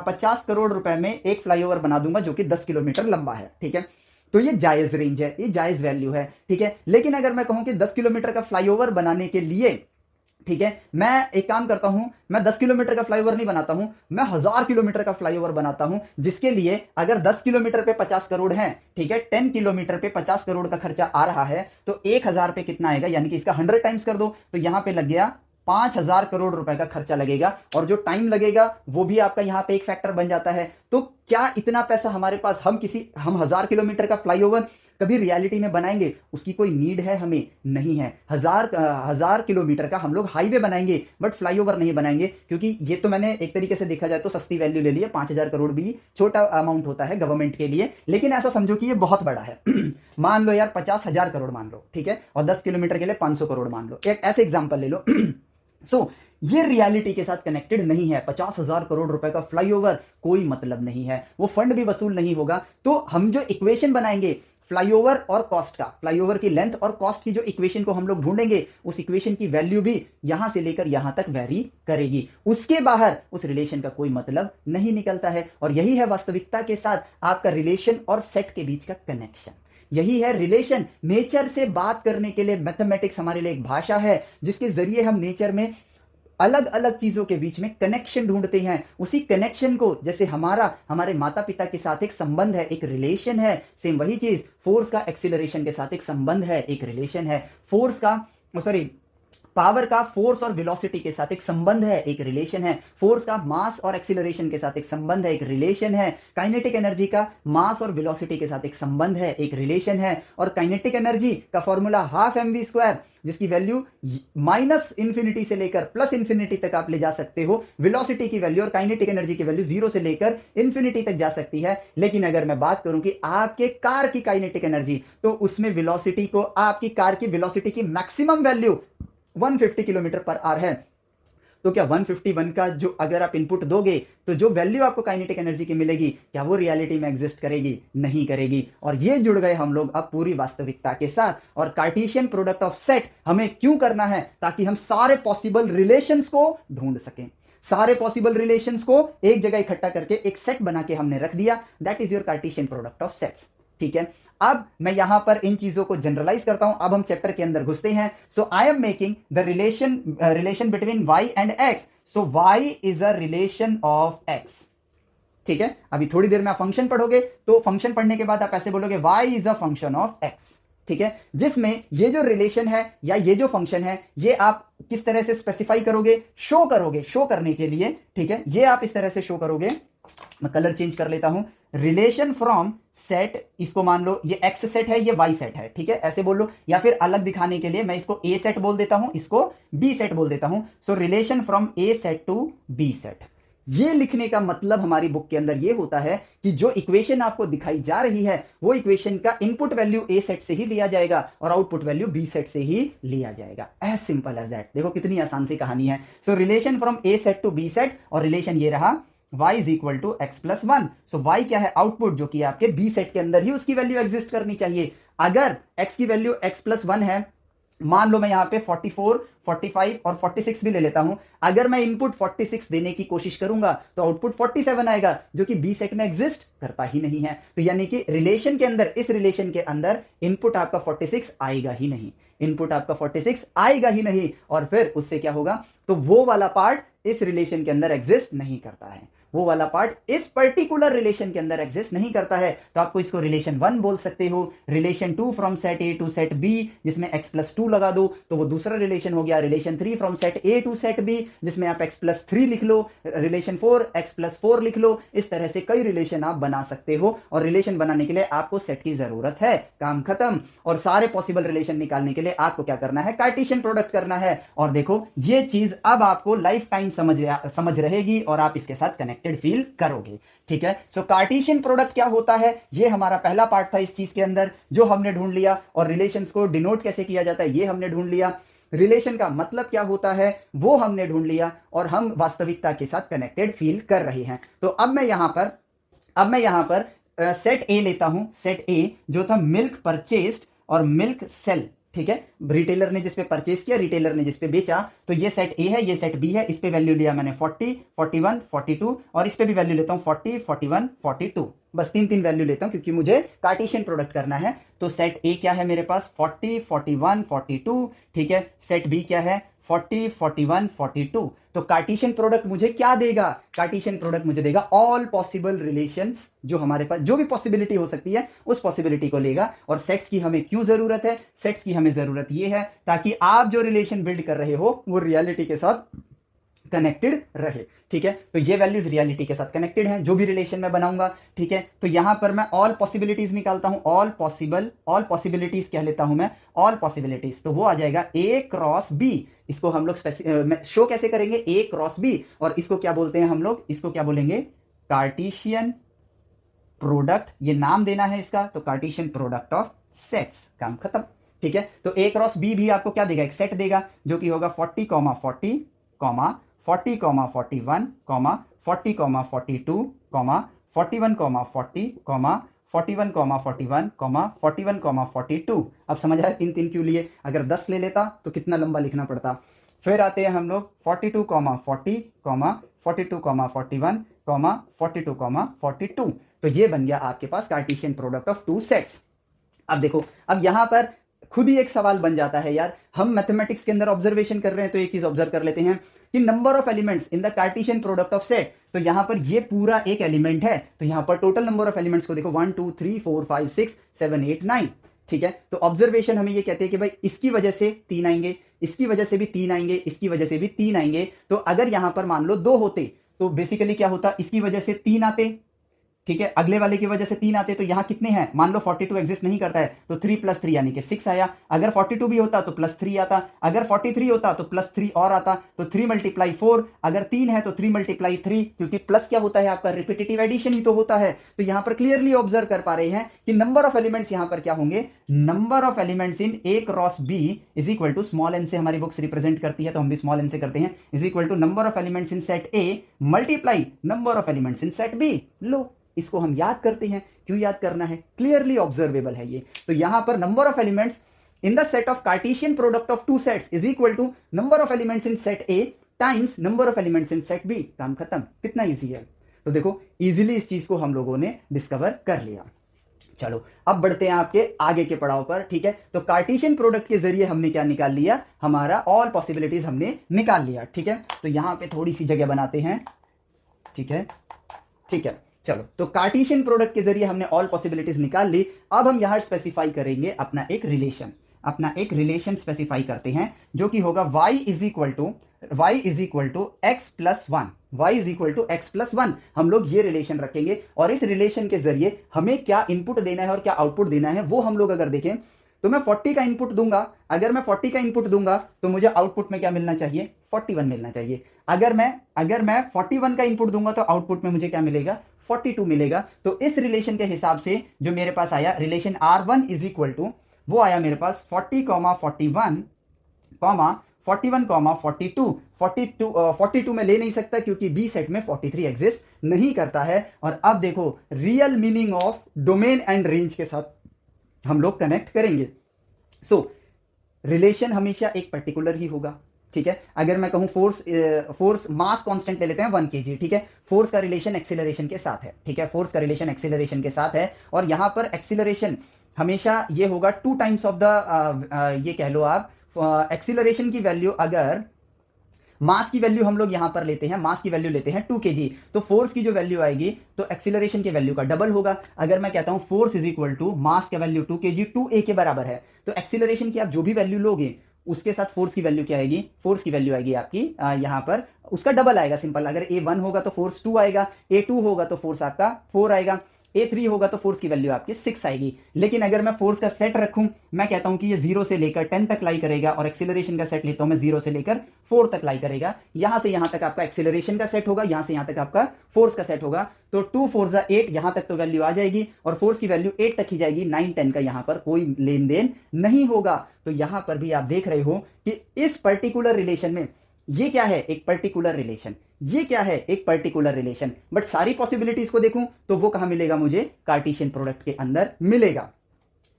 50 करोड़ रुपए में एक फ्लाईओवर बना दूंगा जो कि 10 किलोमीटर लंबा है, ठीक है, तो ये जायज रेंज है, ये जायज वैल्यू है, ठीक है। लेकिन अगर मैं कहूं कि 10 किलोमीटर का फ्लाईओवर बनाने के लिए, ठीक है, मैं एक काम करता हूं, मैं 10 किलोमीटर का फ्लाईओवर नहीं बनाता हूं, मैं 1000 किलोमीटर का फ्लाईओवर बनाता हूं, जिसके लिए अगर 10 किलोमीटर पे 50 करोड़ है, ठीक है, 10 किलोमीटर पे 50 करोड़ का खर्चा आ रहा है, तो 1000 पे कितना आएगा, यानी कि इसका 100 टाइम्स कर दो, तो यहां पे लग गया 5000 करोड़ रुपए का खर्चा लगेगा। और जो टाइम लगेगा वो भी आपका यहां पे एक फैक्टर बन जाता है। तो क्या इतना पैसा हमारे पास, हम 1000 किलोमीटर का फ्लाईओवर कभी रियलिटी में बनाएंगे, उसकी कोई नीड है हमें, नहीं है। हजार किलोमीटर का हम लोग हाईवे बनाएंगे बट फ्लाईओवर नहीं बनाएंगे, क्योंकि ये तो मैंने एक तरीके से देखा जाए तो सस्ती वैल्यू ले ली है। 5000 करोड़ भी छोटा अमाउंट होता है गवर्नमेंट के लिए, लेकिन ऐसा समझो कि ये बहुत बड़ा है। मान लो यार 50,000 करोड़ मान लो, ठीक है, और 10 किलोमीटर के लिए 500 करोड़ मान लो, एक ऐसे एग्जाम्पल ले लो। ये रियलिटी के साथ कनेक्टेड नहीं है। 50,000 करोड़ रुपए का फ्लाईओवर कोई मतलब नहीं है, वो फंड भी वसूल नहीं होगा। तो हम जो इक्वेशन बनाएंगे फ्लाईओवर और कॉस्ट का, फ्लाईओवर की लेंथ और कॉस्ट की जो इक्वेशन को हम लोग ढूंढेंगे, उस इक्वेशन की वैल्यू भी यहां से लेकर यहां तक वेरी करेगी, उसके बाहर उस रिलेशन का कोई मतलब नहीं निकलता है। और यही है वास्तविकता के साथ आपका रिलेशन और सेट के बीच का कनेक्शन। यही है रिलेशन। नेचर से बात करने के लिए मैथमेटिक्स हमारे लिए एक भाषा है जिसके जरिए हम नेचर में अलग अलग चीजों के बीच में कनेक्शन ढूंढते हैं। उसी कनेक्शन को, जैसे हमारे माता पिता के साथ एक संबंध है, एक रिलेशन है, सेम वही चीज फोर्स का एक्सीलरेशन के साथ एक संबंध है, एक रिलेशन है। फोर्स का, सॉरी, पावर का फोर्स और वेलोसिटी के साथ एक संबंध है, एक रिलेशन है। फोर्स का मास और एक्सीलरेशन के साथ एक संबंध है, एक रिलेशन है। काइनेटिक एनर्जी का मास और वेलोसिटी के साथ एक संबंध है, एक रिलेशन है। और काइनेटिक एनर्जी का फॉर्मूला हाफ mv², जिसकी वैल्यू माइनस इंफिनिटी से लेकर प्लस इंफिनिटी तक आप ले जा सकते हो। वेलोसिटी की वैल्यू और काइनेटिक एनर्जी की वैल्यू 0 से लेकर इंफिनिटी तक जा सकती है। लेकिन अगर मैं बात करूं कि आपके कार की काइनेटिक एनर्जी, तो उसमें वेलोसिटी को, आपकी कार की वेलोसिटी की maximum value 150 kilometre per hour है। तो क्या 151 का जो अगर आप इनपुट दोगे तो जो वैल्यू आपको काइनेटिक एनर्जी की मिलेगी, क्या वो रियलिटी में एग्जिस्ट करेगी? नहीं करेगी। और ये जुड़ गए हम लोग अब पूरी वास्तविकता के साथ। और कार्टेशियन प्रोडक्ट ऑफ सेट हमें क्यों करना है? ताकि हम सारे पॉसिबल रिलेशंस को ढूंढ सकें। सारे पॉसिबल रिलेशंस को एक जगह इकट्ठा करके एक सेट बना के हमने रख दिया। That is your Cartesian product of sets. ठीक है, अब मैं यहां पर इन चीजों को जनरलाइज करता हूं। अब हम चैप्टर के अंदर घुसते हैं। So I am making the relation between y and x। So y is a relation of x। ठीक है, अभी थोड़ी देर में आप फंक्शन पढ़ोगे, तो फंक्शन पढ़ने के बाद आप ऐसे बोलोगे y is a function of x। ठीक है, जिसमें ये जो रिलेशन है या ये जो फंक्शन है, ये आप किस तरह से स्पेसिफाई करोगे, शो करोगे। शो करने के लिए, ठीक है, ये आप इस तरह से शो करोगे। मैं कलर चेंज कर लेता हूं। रिलेशन फ्रॉम सेट, इसको मान लो ये एक्स सेट है, ये वाई सेट है। ठीक है, ऐसे बोल लो, या फिर अलग दिखाने के लिए मैं इसको ए सेट बोल देता हूं, इसको बी सेट बोल देता हूं। सो relation from A set to B set. ये लिखने का मतलब हमारी बुक के अंदर ये होता है कि जो इक्वेशन आपको दिखाई जा रही है, वो इक्वेशन का इनपुट वैल्यू ए सेट से ही लिया जाएगा और आउटपुट वैल्यू बी सेट से ही लिया जाएगा। As simple as that. देखो कितनी आसान सी कहानी है। So relation from A set to B set, और रिलेशन ये रहा y is equal to x plus 1। So y क्या है? आउटपुट, जो कि आपके बी सेट के अंदर ही उसकी वैल्यू एग्जिस्ट करनी चाहिए। अगर x की वैल्यू x प्लस 1 है, मान लो मैं यहां पे 44, 45 और 46 भी ले लेता हूं। अगर मैं इनपुट 46 देने की कोशिश करूंगा तो आउटपुट 47 आएगा, जो कि बी सेट में एग्जिस्ट करता ही नहीं है। तो यानी कि रिलेशन के अंदर, इस रिलेशन के अंदर इनपुट आपका 46 आएगा ही नहीं। इनपुट आपका 46 आएगा ही नहीं। और फिर उससे क्या होगा? तो वो वाला पार्ट इस रिलेशन के अंदर एग्जिस्ट नहीं करता है। वो वाला पार्ट इस पर्टिकुलर रिलेशन के अंदर एग्जिस्ट नहीं करता है। तो आपको इसको रिलेशन 1 बोल सकते हो। Relation 2 from set A to set B, जिसमें x प्लस 2 लगा दो तो वो दूसरा रिलेशन हो गया। Relation 3 from set A to set B, जिसमें आप x प्लस 3 लिख लो। रिलेशन 4 x प्लस 4 लिख लो। इस तरह से कई रिलेशन आप बना सकते हो। और रिलेशन बनाने के लिए आपको सेट की जरूरत है। काम खत्म। और सारे पॉसिबल रिलेशन निकालने के लिए आपको क्या करना है? कार्टेशियन प्रोडक्ट करना है। और देखो ये चीज अब आपको लाइफ टाइम समझ रहेगी और आप इसके साथ कनेक्टेड फील करोगे। ठीक है, सो कार्टेशियन प्रोडक्ट क्या होता है? ये हमारा पहला पार्ट था इस चीज के अंदर, जो हमने ढूंढ लिया। और रिलेशंस को डिनोट कैसे किया जाता है, ये हमने ढूंढ लिया। रिलेशन का मतलब क्या होता है, वो हमने ढूंढ लिया। और हम वास्तविकता के साथ कनेक्टेड फील कर रहे हैं। तो अब मैं यहां पर सेट ए लेता हूं। सेट ए जो था मिल्क परचेस्ड और मिल्क सेल। ठीक है, रिटेलर ने जिस पे परचेस किया, रिटेलर ने जिस पे बेचा, तो ये सेट ए है, ये सेट बी है। इस पे वैल्यू लिया मैंने 40, 41, 42, और इस पे भी वैल्यू लेता हूं 40, 41, 42। बस तीन वैल्यू लेता हूं क्योंकि मुझे कार्टेशियन प्रोडक्ट करना है। तो सेट ए क्या है मेरे पास? 40, 41, 42। ठीक है, सेट बी क्या है? 40, 41, 42। तो कार्टेशियन प्रोडक्ट मुझे क्या देगा? कार्टेशियन प्रोडक्ट मुझे देगा ऑल पॉसिबल रिलेशंस, जो हमारे पास जो भी पॉसिबिलिटी हो सकती है उस पॉसिबिलिटी को लेगा। और सेट्स की हमें क्यों जरूरत है? सेट्स की हमें जरूरत यह है ताकि आप जो रिलेशन बिल्ड कर रहे हो वो रियलिटी के साथ कनेक्टेड रहे। ठीक है, तो ये वैल्यूज रियलिटी के साथ कनेक्टेड हैं, जो भी रिलेशन मैं बनाऊंगा। ठीक है, तो यहां पर मैं ऑल पॉसिबिलिटीज निकालता हूं। ऑल पॉसिबिलिटीज कह लेता हूं मैं, ऑल पॉसिबिलिटीज। तो वो आ जाएगा ए क्रॉस बी। इसको हम लोग शो कैसे करेंगे? ए क्रॉस बी। और इसको क्या बोलते हैं हम लोग? इसको क्या बोलेंगे? Cartesian product. ये नाम देना है इसका, तो कार्टेशियन प्रोडक्ट ऑफ सेट्स। काम खत्म। ठीक है, तो ए क्रॉस बी भी आपको क्या देगा? एक सेट देगा, जो कि होगा 40, 40, 40, 41, 40, 42, 41, 40, 41, 41, 41, 42। अब समझ आया तीन तीन क्यों लिए? अगर 10 ले लेता तो कितना लंबा लिखना पड़ता। फिर आते हैं हम लोग 42, 40, 42, 41, 42, 42। तो ये बन गया आपके पास Cartesian product of two sets. अब देखो, अब यहां पर खुद ही एक सवाल बन जाता है यार, हम मैथमेटिक्स के अंदर ऑब्जर्वेशन कर रहे हैं तो एक चीज ऑब्जर्व कर लेते हैं कि number of elements in the Cartesian product of set, तो यहां पर ये पूरा एक एलिमेंट है, तो यहां पर टोटल नंबर ऑफ एलिमेंट्स को देखो 1 2 3 4 5 6 7 8 9, ठीक है। तो ऑब्जर्वेशन हमें ये कहते हैं कि भाई इसकी वजह से 3 आएंगे, इसकी वजह से भी 3 आएंगे, इसकी वजह से भी 3 आएंगे। तो अगर यहां पर मान लो 2 होते तो बेसिकली क्या होता, इसकी वजह से 3 आते, ठीक है, अगले वाले की वजह से 3 आते, तो यहां कितने हैं, मान लो 42 एग्जिस्ट नहीं करता है तो 3 + 3 यानी कि 6 आया। अगर 42 भी होता तो +3 आता, अगर 43 होता तो +3 और आता, तो 3 × 4, अगर 3 है तो 3 × 3, क्योंकि प्लस क्या होता है आपका, रिपीटेटिव एडिशन ही तो होता है। तो यहां पर क्लियरली ऑब्जर्व कर पा रहे हैं कि नंबर ऑफ एलिमेंट्स यहां पर क्या होंगे, number of elements in A cross B is equal to, small N से हमारी बुक्स रिप्रेजेंट करती है तो हम भी स्मॉल एन से करते हैं, is equal to number of elements in set A multiply number of elements in set B. लो, इसको हम याद करते हैं, क्यों याद करना है, क्लियरली ऑब्जर्वेबल है ये। तो यहां पर number of elements in the set of Cartesian product of two sets is equal to number of elements in set A times number of elements in set B. काम खत्म, कितना इजी है। तो देखो इजीली इस चीज को हम लोगों ने डिस्कवर कर लिया। चलो अब बढ़ते हैं आपके आगे के पड़ाव पर, ठीक है। तो कार्टेशियन प्रोडक्ट के जरिए हमने क्या निकाल लिया, हमारा ऑल पॉसिबिलिटीज हमने निकाल लिया, ठीक है। तो यहां पे थोड़ी सी जगह बनाते हैं, ठीक है, ठीक है। चलो, तो कार्टेशियन प्रोडक्ट के जरिए हमने ऑल पॉसिबिलिटीज निकाल ली। अब हम यहां स्पेसिफाई करेंगे अपना एक रिलेशन स्पेसिफाई करते हैं, जो कि होगा y is equal to x plus 1, y is equal to x plus 1। हम लोग ये रिलेशन रखेंगे और इस रिलेशन के जरिए हमें क्या इनपुट देना है और क्या आउटपुट देना है वो हम लोग अगर देखें तो मैं 40 का इनपुट दूंगा, अगर मैं 40 का इनपुट दूंगा तो मुझे आउटपुट में क्या मिलना चाहिए, 41 मिलना चाहिए। अगर मैं 41 का इनपुट दूंगा तो आउटपुट में मुझे क्या मिलेगा, 42 मिलेगा। तो इस रिलेशन के हिसाब से जो मेरे पास आया relation R1 is equal to, वो आया मेरे पास 40, 41, 42, 42 में ले नहीं सकता क्योंकि बी सेट में 43 एग्जिस्ट नहीं करता है। और अब देखो real meaning of domain and range के साथ हम लोग कनेक्ट करेंगे। सो रिलेशन हमेशा एक पर्टिकुलर ही होगा, ठीक है। अगर मैं कहूं फोर्स मास कांस्टेंट ले लेते हैं 1 kg, ठीक है। फोर्स का रिलेशन एक्सीलरेशन के साथ है, ठीक है, फोर्स का रिलेशन एक्सीलरेशन के साथ है। और यहां पर एक्सीलरेशन हमेशा ये होगा 2 टाइम्स ऑफ द, ये कह लो आप, एक्सीलरेशन की वैल्यू, अगर मास की वैल्यू हम लोग यहां पर लेते हैं, मास की वैल्यू लेते हैं 2 kg, तो फोर्स की जो वैल्यू आएगी तो एक्सीलरेशन की वैल्यू का डबल होगा। अगर मैं कहता हूं force is equal to mass का वैल्यू 2 kg 2a के बराबर है, तो एक्सीलरेशन की आप जो भी वैल्यू लोगे उसके साथ फोर्स की वैल्यू क्या आएगी, फोर्स की वैल्यू आएगी आपकी यहां पर उसका डबल आएगा। सिंपल, अगर A1 होगा तो फोर्स 2 आएगा, A2 होगा तो फोर्स आपका 4 आएगा, A3 होगा तो फोर्स की वैल्यू आपकी 6 आएगी। लेकिन अगर मैं फोर्स का सेट रखूं, मैं कहता हूं कि ये 0 से लेकर 10 तक लाई करेगा, और एक्सीलरेशन का सेट लेता हूं मैं 0 से लेकर 4 तक लाई करेगा। यहां से यहां तक आपका एक्सीलरेशन का सेट होगा, यहां से यहां तक आपका फोर्स का सेट होगा। तो 2 4 8, यहां तक तो वैल्यू आ जाएगी, और फोर्स की वैल्यू 8 तक ही जाएगी, 9 10 का यहां पर कोई लेन देन नहीं होगा। तो यहां पर भी आप देख रहे हो कि इस पर्टिकुलर रिलेशन में ये क्या है, एक पर्टिकुलर रिलेशन, ये क्या है, एक पर्टिकुलर रिलेशन। बट सारी पॉसिबिलिटीज को देखूं तो वो कहां मिलेगा, मुझे कार्टेशियन प्रोडक्ट के अंदर मिलेगा।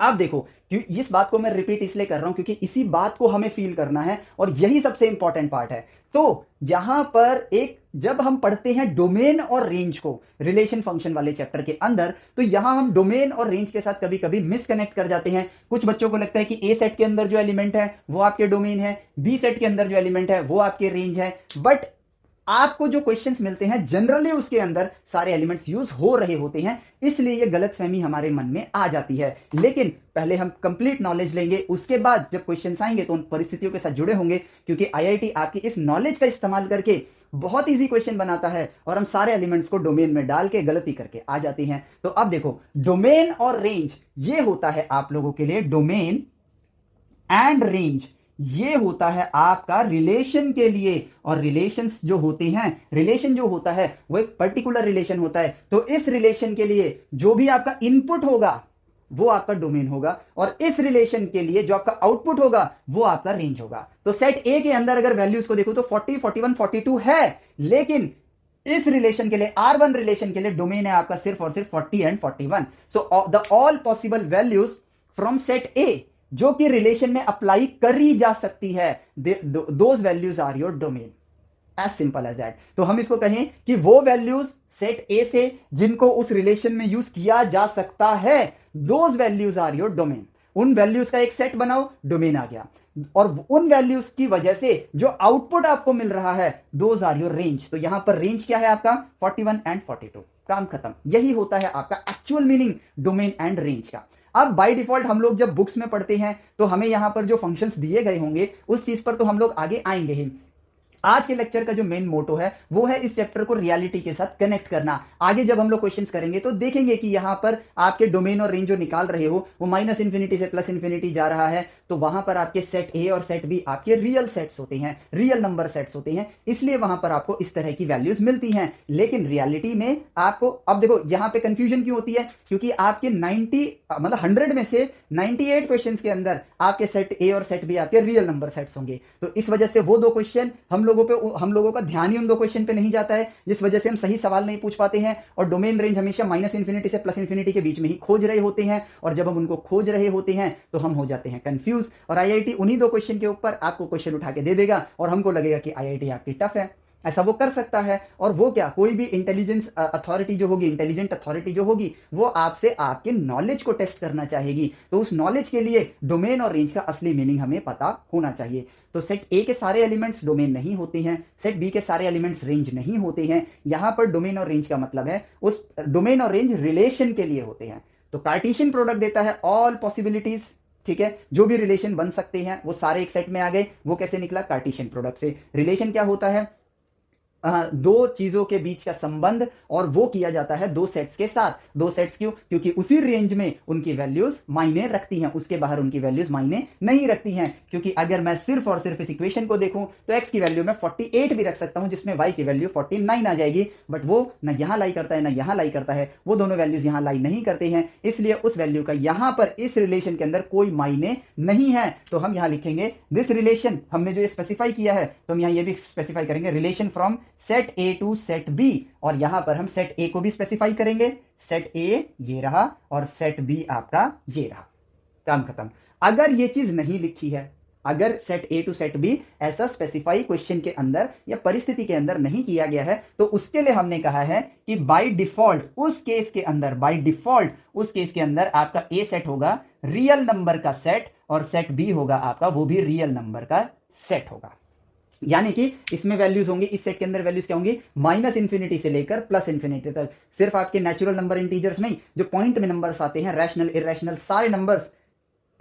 आप देखो, इस बात को मैं रिपीट इसलिए कर रहा हूं क्योंकि इसी बात को हमें फील करना है और यही सबसे इंपॉर्टेंट पार्ट है। तो यहां पर एक, जब हम पढ़ते हैं डोमेन और रेंज को रिलेशन फंक्शन वाले चैप्टर के अंदर, तो यहां हम डोमेन और रेंज के साथ कभी कभी मिसकनेक्ट कर जाते हैं। कुछ बच्चों को लगता है कि ए सेट के अंदर जो एलिमेंट है वो आपके डोमेन है, बी सेट के अंदर जो एलिमेंट है वो आपके रेंज है। बट आपको जो क्वेश्चंस मिलते हैं जनरली उसके अंदर सारे एलिमेंट्स यूज हो रहे होते हैं, इसलिए ये गलतफहमी हमारे मन में आ जाती है। लेकिन पहले हम कंप्लीट नॉलेज लेंगे, उसके बाद जब क्वेश्चंस आएंगे तो उन परिस्थितियों के साथ जुड़े होंगे, क्योंकि आईआईटी आपकी इस नॉलेज का इस्तेमाल करके बहुत इजी क्वेश्चन बनाता है और हम सारे एलिमेंट्स को डोमेन में डाल के गलती करके आ जाते हैं। तो अब देखो, डोमेन और रेंज ये होता है आप लोगों के लिए, डोमेन एंड रेंज ये होता है आपका रिलेशन के लिए। और रिलेशंस जो होते हैं, रिलेशन जो होता है वो एक पर्टिकुलर रिलेशन होता है। तो इस रिलेशन के लिए जो भी आपका इनपुट होगा वो आपका डोमेन होगा, और इस रिलेशन के लिए जो आपका आउटपुट होगा वो आपका रेंज होगा। तो सेट ए के अंदर अगर वैल्यूज को देखो तो 40 41 42 है, लेकिन इस रिलेशन के लिए, R1 रिलेशन के लिए डोमेन है आपका सिर्फ और सिर्फ 40 and 41। So the all possible values from set A जो कि रिलेशन में अप्लाई करी जा सकती है, those values are your domain. As simple as that. तो हम इसको कहें कि वो वैल्यूज सेट ए से जिनको उस रिलेशन में यूज किया जा सकता है, those values are your domain. उन वैल्यूज का एक सेट बनाओ, डोमेन आ गया। और उन वैल्यूज की वजह से जो आउटपुट आपको मिल रहा है, दोज आर योर रेंज। तो यहां पर रेंज क्या है आपका 41 एंड 42। काम खत्म। यही होता है आपका actual meaning domain and range का। अब बाय डिफॉल्ट हम लोग जब बुक्स में पढ़ते हैं तो हमें यहां पर जो फंक्शंस दिए गए होंगे उस चीज पर तो हम लोग आगे आएंगे ही। आज के लेक्चर का जो मेन मोटो है वो है इस चैप्टर को रियलिटी के साथ कनेक्ट करना। आगे जब हम लोग क्वेश्चंस करेंगे तो देखेंगे कि यहां पर आपके डोमेन और रेंज जो निकाल रहे हो वो माइनस इंफिनिटी से प्लस इंफिनिटी जा रहा है, तो वहां पर आपके सेट ए और सेट बी आपके रियल सेट्स होते हैं, रियल नंबर सेट्स होते हैं, इसलिए वहां पर आपको इस तरह की वैल्यूज मिलती हैं। लेकिन रियलिटी में आपको, अब देखो यहां पे कंफ्यूजन क्यों होती है, क्योंकि आपके 90 मतलब 100 में से 98 क्वेश्चंस के अंदर आपके सेट ए और सेट बी आपके रियल नंबर सेट्स होंगे। तो इस वजह से वो दो क्वेश्चन हम लोगों का ध्यान ही उन दो क्वेश्चन पे नहीं जाता है, जिस वजह से हम सही सवाल नहीं पूछ पाते हैं। और डोमेन रेंज हमेशा माइनस इंफिनिटी से प्लस इंफिनिटी के बीच में ही खोज रहे होते हैं, और जब हम उनको खोज रहे होते हैं तो हम हो जाते हैं कंफ्यूज। और आईआईटी उन्हीं दो क्वेश्चन के ऊपर आपको क्वेश्चन उठा के दे देगा और हमको लगेगा कि आईआईटी आपकी टफ है। ऐसा वो कर सकता है। और वो क्या, कोई भी इंटेलिजेंस अथॉरिटी जो होगी, इंटेलिजेंट अथॉरिटी जो होगी, वो आपसे आपके नॉलेज को टेस्ट करना चाहेगी। तो उस नॉलेज के लिए डोमेन और रेंज का असली मीनिंग हमें पता होना चाहिए। तो सेट ए के सारे एलिमेंट्स डोमेन नहीं होते हैं, सेट बी के सारे एलिमेंट्स रेंज नहीं होते हैं। यहां पर डोमेन और रेंज का मतलब है उस डोमेन और रेंज रिलेशन के लिए होते हैं। तो कार्टेशियन प्रोडक्ट देता है ऑल पॉसिबिलिटीज, ठीक है, जो भी रिलेशन बन सकते हैं वो सारे एक सेट में आ गए। वो कैसे निकला, कार्टेशियन प्रोडक्ट से। रिलेशन क्या होता है, दो चीजों के बीच का संबंध, और वो किया जाता है दो सेट्स के साथ। दो सेट्स क्यों, क्योंकि उसी रेंज में उनकी वैल्यूज मायने रखती हैं, उसके बाहर उनकी वैल्यूज मायने नहीं रखती हैं। क्योंकि अगर मैं सिर्फ और सिर्फ इस इक्वेशन को देखूं तो x की वैल्यू में 48 भी रख सकता हूं, जिसमें y की वैल्यू 49 आ जाएगी। बट वो ना यहां लाई करता है ना यहां लाई करता है, वो दोनों वैल्यूज यहां लाई नहीं करते हैं, इसलिए उस वैल्यू का यहां पर इस रिलेशन के अंदर कोई मायने नहीं है। तो हम यहां लिखेंगे दिस रिलेशन, हमने जो स्पेसिफाई किया है तो हम यहां ये भी स्पेसिफाई करेंगे, relation from set A to set B. और यहां पर हम सेट ए को भी स्पेसिफाई करेंगे, सेट ए ये रहा और सेट बी आपका ये रहा। काम खत्म। अगर ये चीज नहीं लिखी है, अगर set A to set B ऐसा स्पेसिफाई क्वेश्चन के अंदर या परिस्थिति के अंदर नहीं किया गया है, तो उसके लिए हमने कहा है कि बाय डिफॉल्ट उस केस के अंदर, बाय डिफॉल्ट उस केस के अंदर आपका ए सेट होगा रियल नंबर का सेट, और सेट बी होगा आपका वो भी रियल नंबर का सेट होगा। यानी कि इसमें वैल्यूज होंगी, इस सेट के अंदर वैल्यूज क्या होंगी, माइनस इंफिनिटी से लेकर प्लस इंफिनिटी तक। सिर्फ आपके नेचुरल नंबर इंटीजर्स नहीं, जो पॉइंट में नंबर्स आते हैं, रैशनल इरेशनल सारे नंबर्स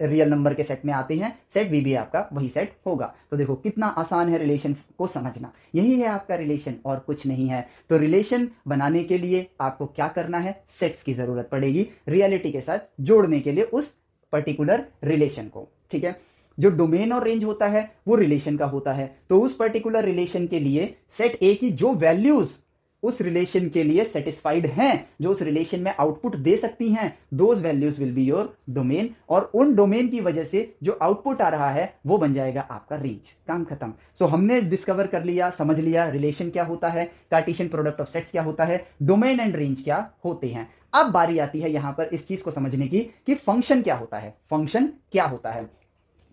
रियल नंबर के सेट में आते हैं। सेट बी भी आपका वही सेट होगा। तो देखो कितना आसान है रिलेशन को समझना, यही है आपका रिलेशन और कुछ नहीं है। तो रिलेशन बनाने के लिए आपको क्या करना है, सेट्स की जरूरत पड़ेगी रियलिटी के साथ जोड़ने के लिए उस पर्टिकुलर रिलेशन को, ठीक है। जो डोमेन और रेंज होता है वो रिलेशन का होता है, तो उस पर्टिकुलर रिलेशन के लिए सेट ए की जो वैल्यूज उस रिलेशन के लिए सेटिस्फाइड हैं, जो उस रिलेशन में आउटपुट दे सकती हैं, those values will be your domain. और उन डोमेन की वजह से जो आउटपुट आ रहा है वो बन जाएगा आपका रेंज। काम खत्म। सो हमने डिस्कवर कर लिया, समझ लिया रिलेशन क्या होता है, कार्टेशियन प्रोडक्ट ऑफ सेट्स क्या होता है, डोमेन एंड रेंज क्या होते हैं। अब बारी आती है यहां पर इस चीज को समझने की कि फंक्शन क्या होता है, फंक्शन क्या होता है।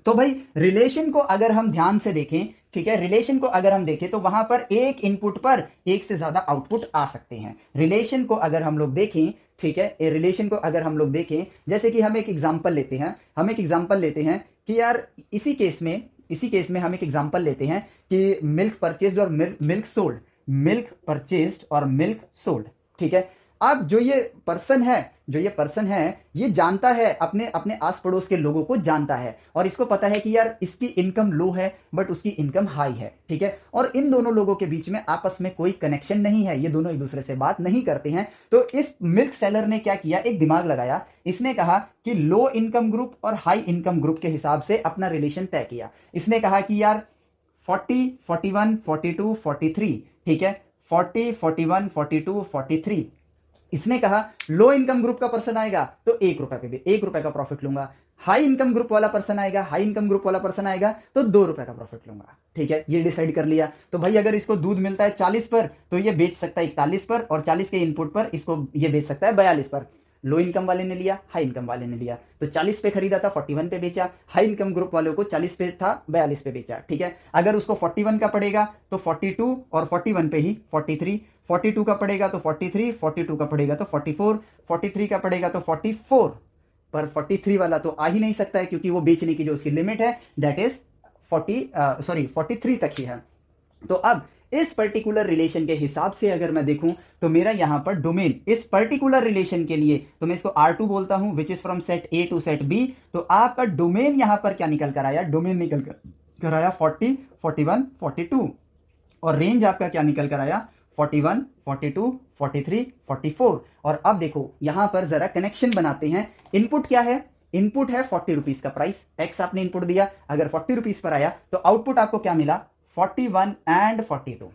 तो भाई रिलेशन को अगर हम ध्यान से देखें, ठीक है, रिलेशन को अगर हम देखें तो वहां पर एक इनपुट पर एक से ज्यादा आउटपुट आ सकते हैं। रिलेशन को अगर हम लोग देखें, ठीक है, रिलेशन को अगर हम लोग देखें, जैसे कि हम एक एग्जांपल लेते हैं, हम एक एग्जांपल लेते हैं कि यार इसी केस में हम एक एग्जांपल लेते हैं कि मिल्क परचेज्ड और मिल्क सोल्ड, मिल्क परचेज्ड और मिल्क सोल्ड, ठीक है। अब जो ये पर्सन है ये जानता है, अपने आस पड़ोस के लोगों को जानता है, और इसको पता है कि यार इसकी इनकम लो है बट उसकी इनकम हाई है, ठीक है। और इन दोनों लोगों के बीच में आपस में कोई कनेक्शन नहीं है, ये दोनों एक दूसरे से बात नहीं करते हैं। तो इस मिल्क सेलर ने क्या किया, एक दिमाग लगाया, इसने कहा कि लो इनकम ग्रुप और हाई इनकम ग्रुप के हिसाब से अपना रिलेशन तय किया। इसने कहा कि यार 40, 41, 42, 43, ठीक है, 40, 41, 42, 43। इसने कहा लो इनकम ग्रुप का पर्सन आएगा तो ₹1 का प्रॉफिट लूंगा, हाई इनकम ग्रुप वाला पर्सन आएगा तो ₹2 का प्रॉफिट लूंगा, ठीक है। ये डिसाइड कर लिया। तो भाई अगर इसको दूध मिलता है 40 पर तो ये बेच सकता है 41 पर, और 40 के इनपुट पर इसको ये बेच सकता है 42 पर। लो इनकम वाले ने लिया, हाई इनकम वाले ने लिया। तो 40 पे खरीदा था, 41 पे बेचा। हाई इनकम ग्रुप वालों को 40 पे था, 42 पे बेचा। ठीक है, अगर उसको 41 का पड़ेगा तो 42 और 41 पे ही 43, 42 का पड़ेगा तो 43, 42 का पड़ेगा तो 44, 43 का पड़ेगा तो 44, पर 43 वाला तो आ ही नहीं सकता है क्योंकि वो बेचने की जो उसकी लिमिट है दैट इज 43 तक ही है। तो अब इस पर्टिकुलर रिलेशन के हिसाब से अगर मैं देखूं तो मेरा यहां पर डोमेन इस पर्टिकुलर रिलेशन के लिए, तो मैं इसको R2 बोलता हूं which is from set A to set B। तो आपका डोमेन यहां पर क्या निकल कर आया, डोमेन निकल कर आया 40, 41, 42, और रेंज आपका क्या निकल कर आया 41, 42, 43, 44। और अब देखो यहां पर जरा कनेक्शन बनाते हैं। इनपुट क्या है, इनपुट है 40 रुपीज का प्राइस, एक्स आपने इनपुट दिया, अगर 40 रुपीज पर आया तो आउटपुट आपको क्या मिला 41 एंड 42।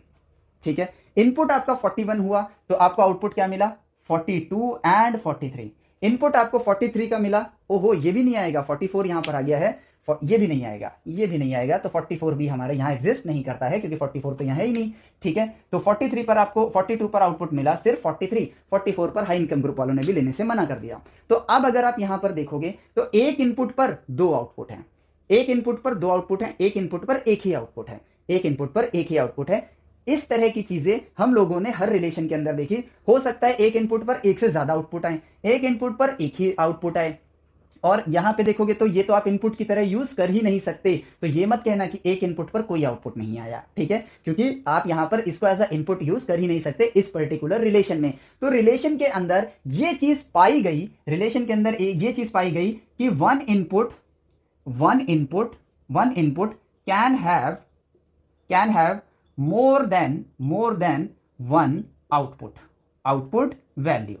ठीक है, इनपुट आपका 41 हुआ तो आपको आउटपुट क्या मिला 42 एंड 43। इनपुट आपको 43 का मिला, ओहो ये भी नहीं आएगा, 44 यहां पर आ गया है, ये भी नहीं आएगा, ये भी नहीं आएगा, तो 44 भी हमारे यहां एग्जिस्ट नहीं करता है क्योंकि 44 तो यहां है ही नहीं। ठीक है, तो 43 पर आपको 42 पर आउटपुट मिला सिर्फ 43, 44 पर हाई इनकम ग्रुप वालों ने भी लेने से मना कर दिया। तो अब अगर आप यहां पर देखोगे तो एक इनपुट पर दो आउटपुट है, एक इनपुट पर दो आउटपुट है, एक इनपुट पर एक ही आउटपुट है, एक इनपुट पर एक ही आउटपुट है। इस तरह की चीजें हम लोगों ने हर रिलेशन के अंदर देखी। हो सकता है एक इनपुट पर एक से ज्यादा आउटपुट आए, एक इनपुट पर एक ही आउटपुट आए, और यहां पे देखोगे तो ये तो आप इनपुट की तरह यूज कर ही नहीं सकते। तो ये मत कहना कि एक इनपुट पर कोई आउटपुट नहीं आया, ठीक है, क्योंकि आप यहां पर इसको एज अ इनपुट यूज कर ही नहीं सकते इस पर्टिकुलर रिलेशन में। तो रिलेशन के अंदर ये चीज पाई गई, रिलेशन के अंदर ये चीज पाई गई कि one input can have more than one output value.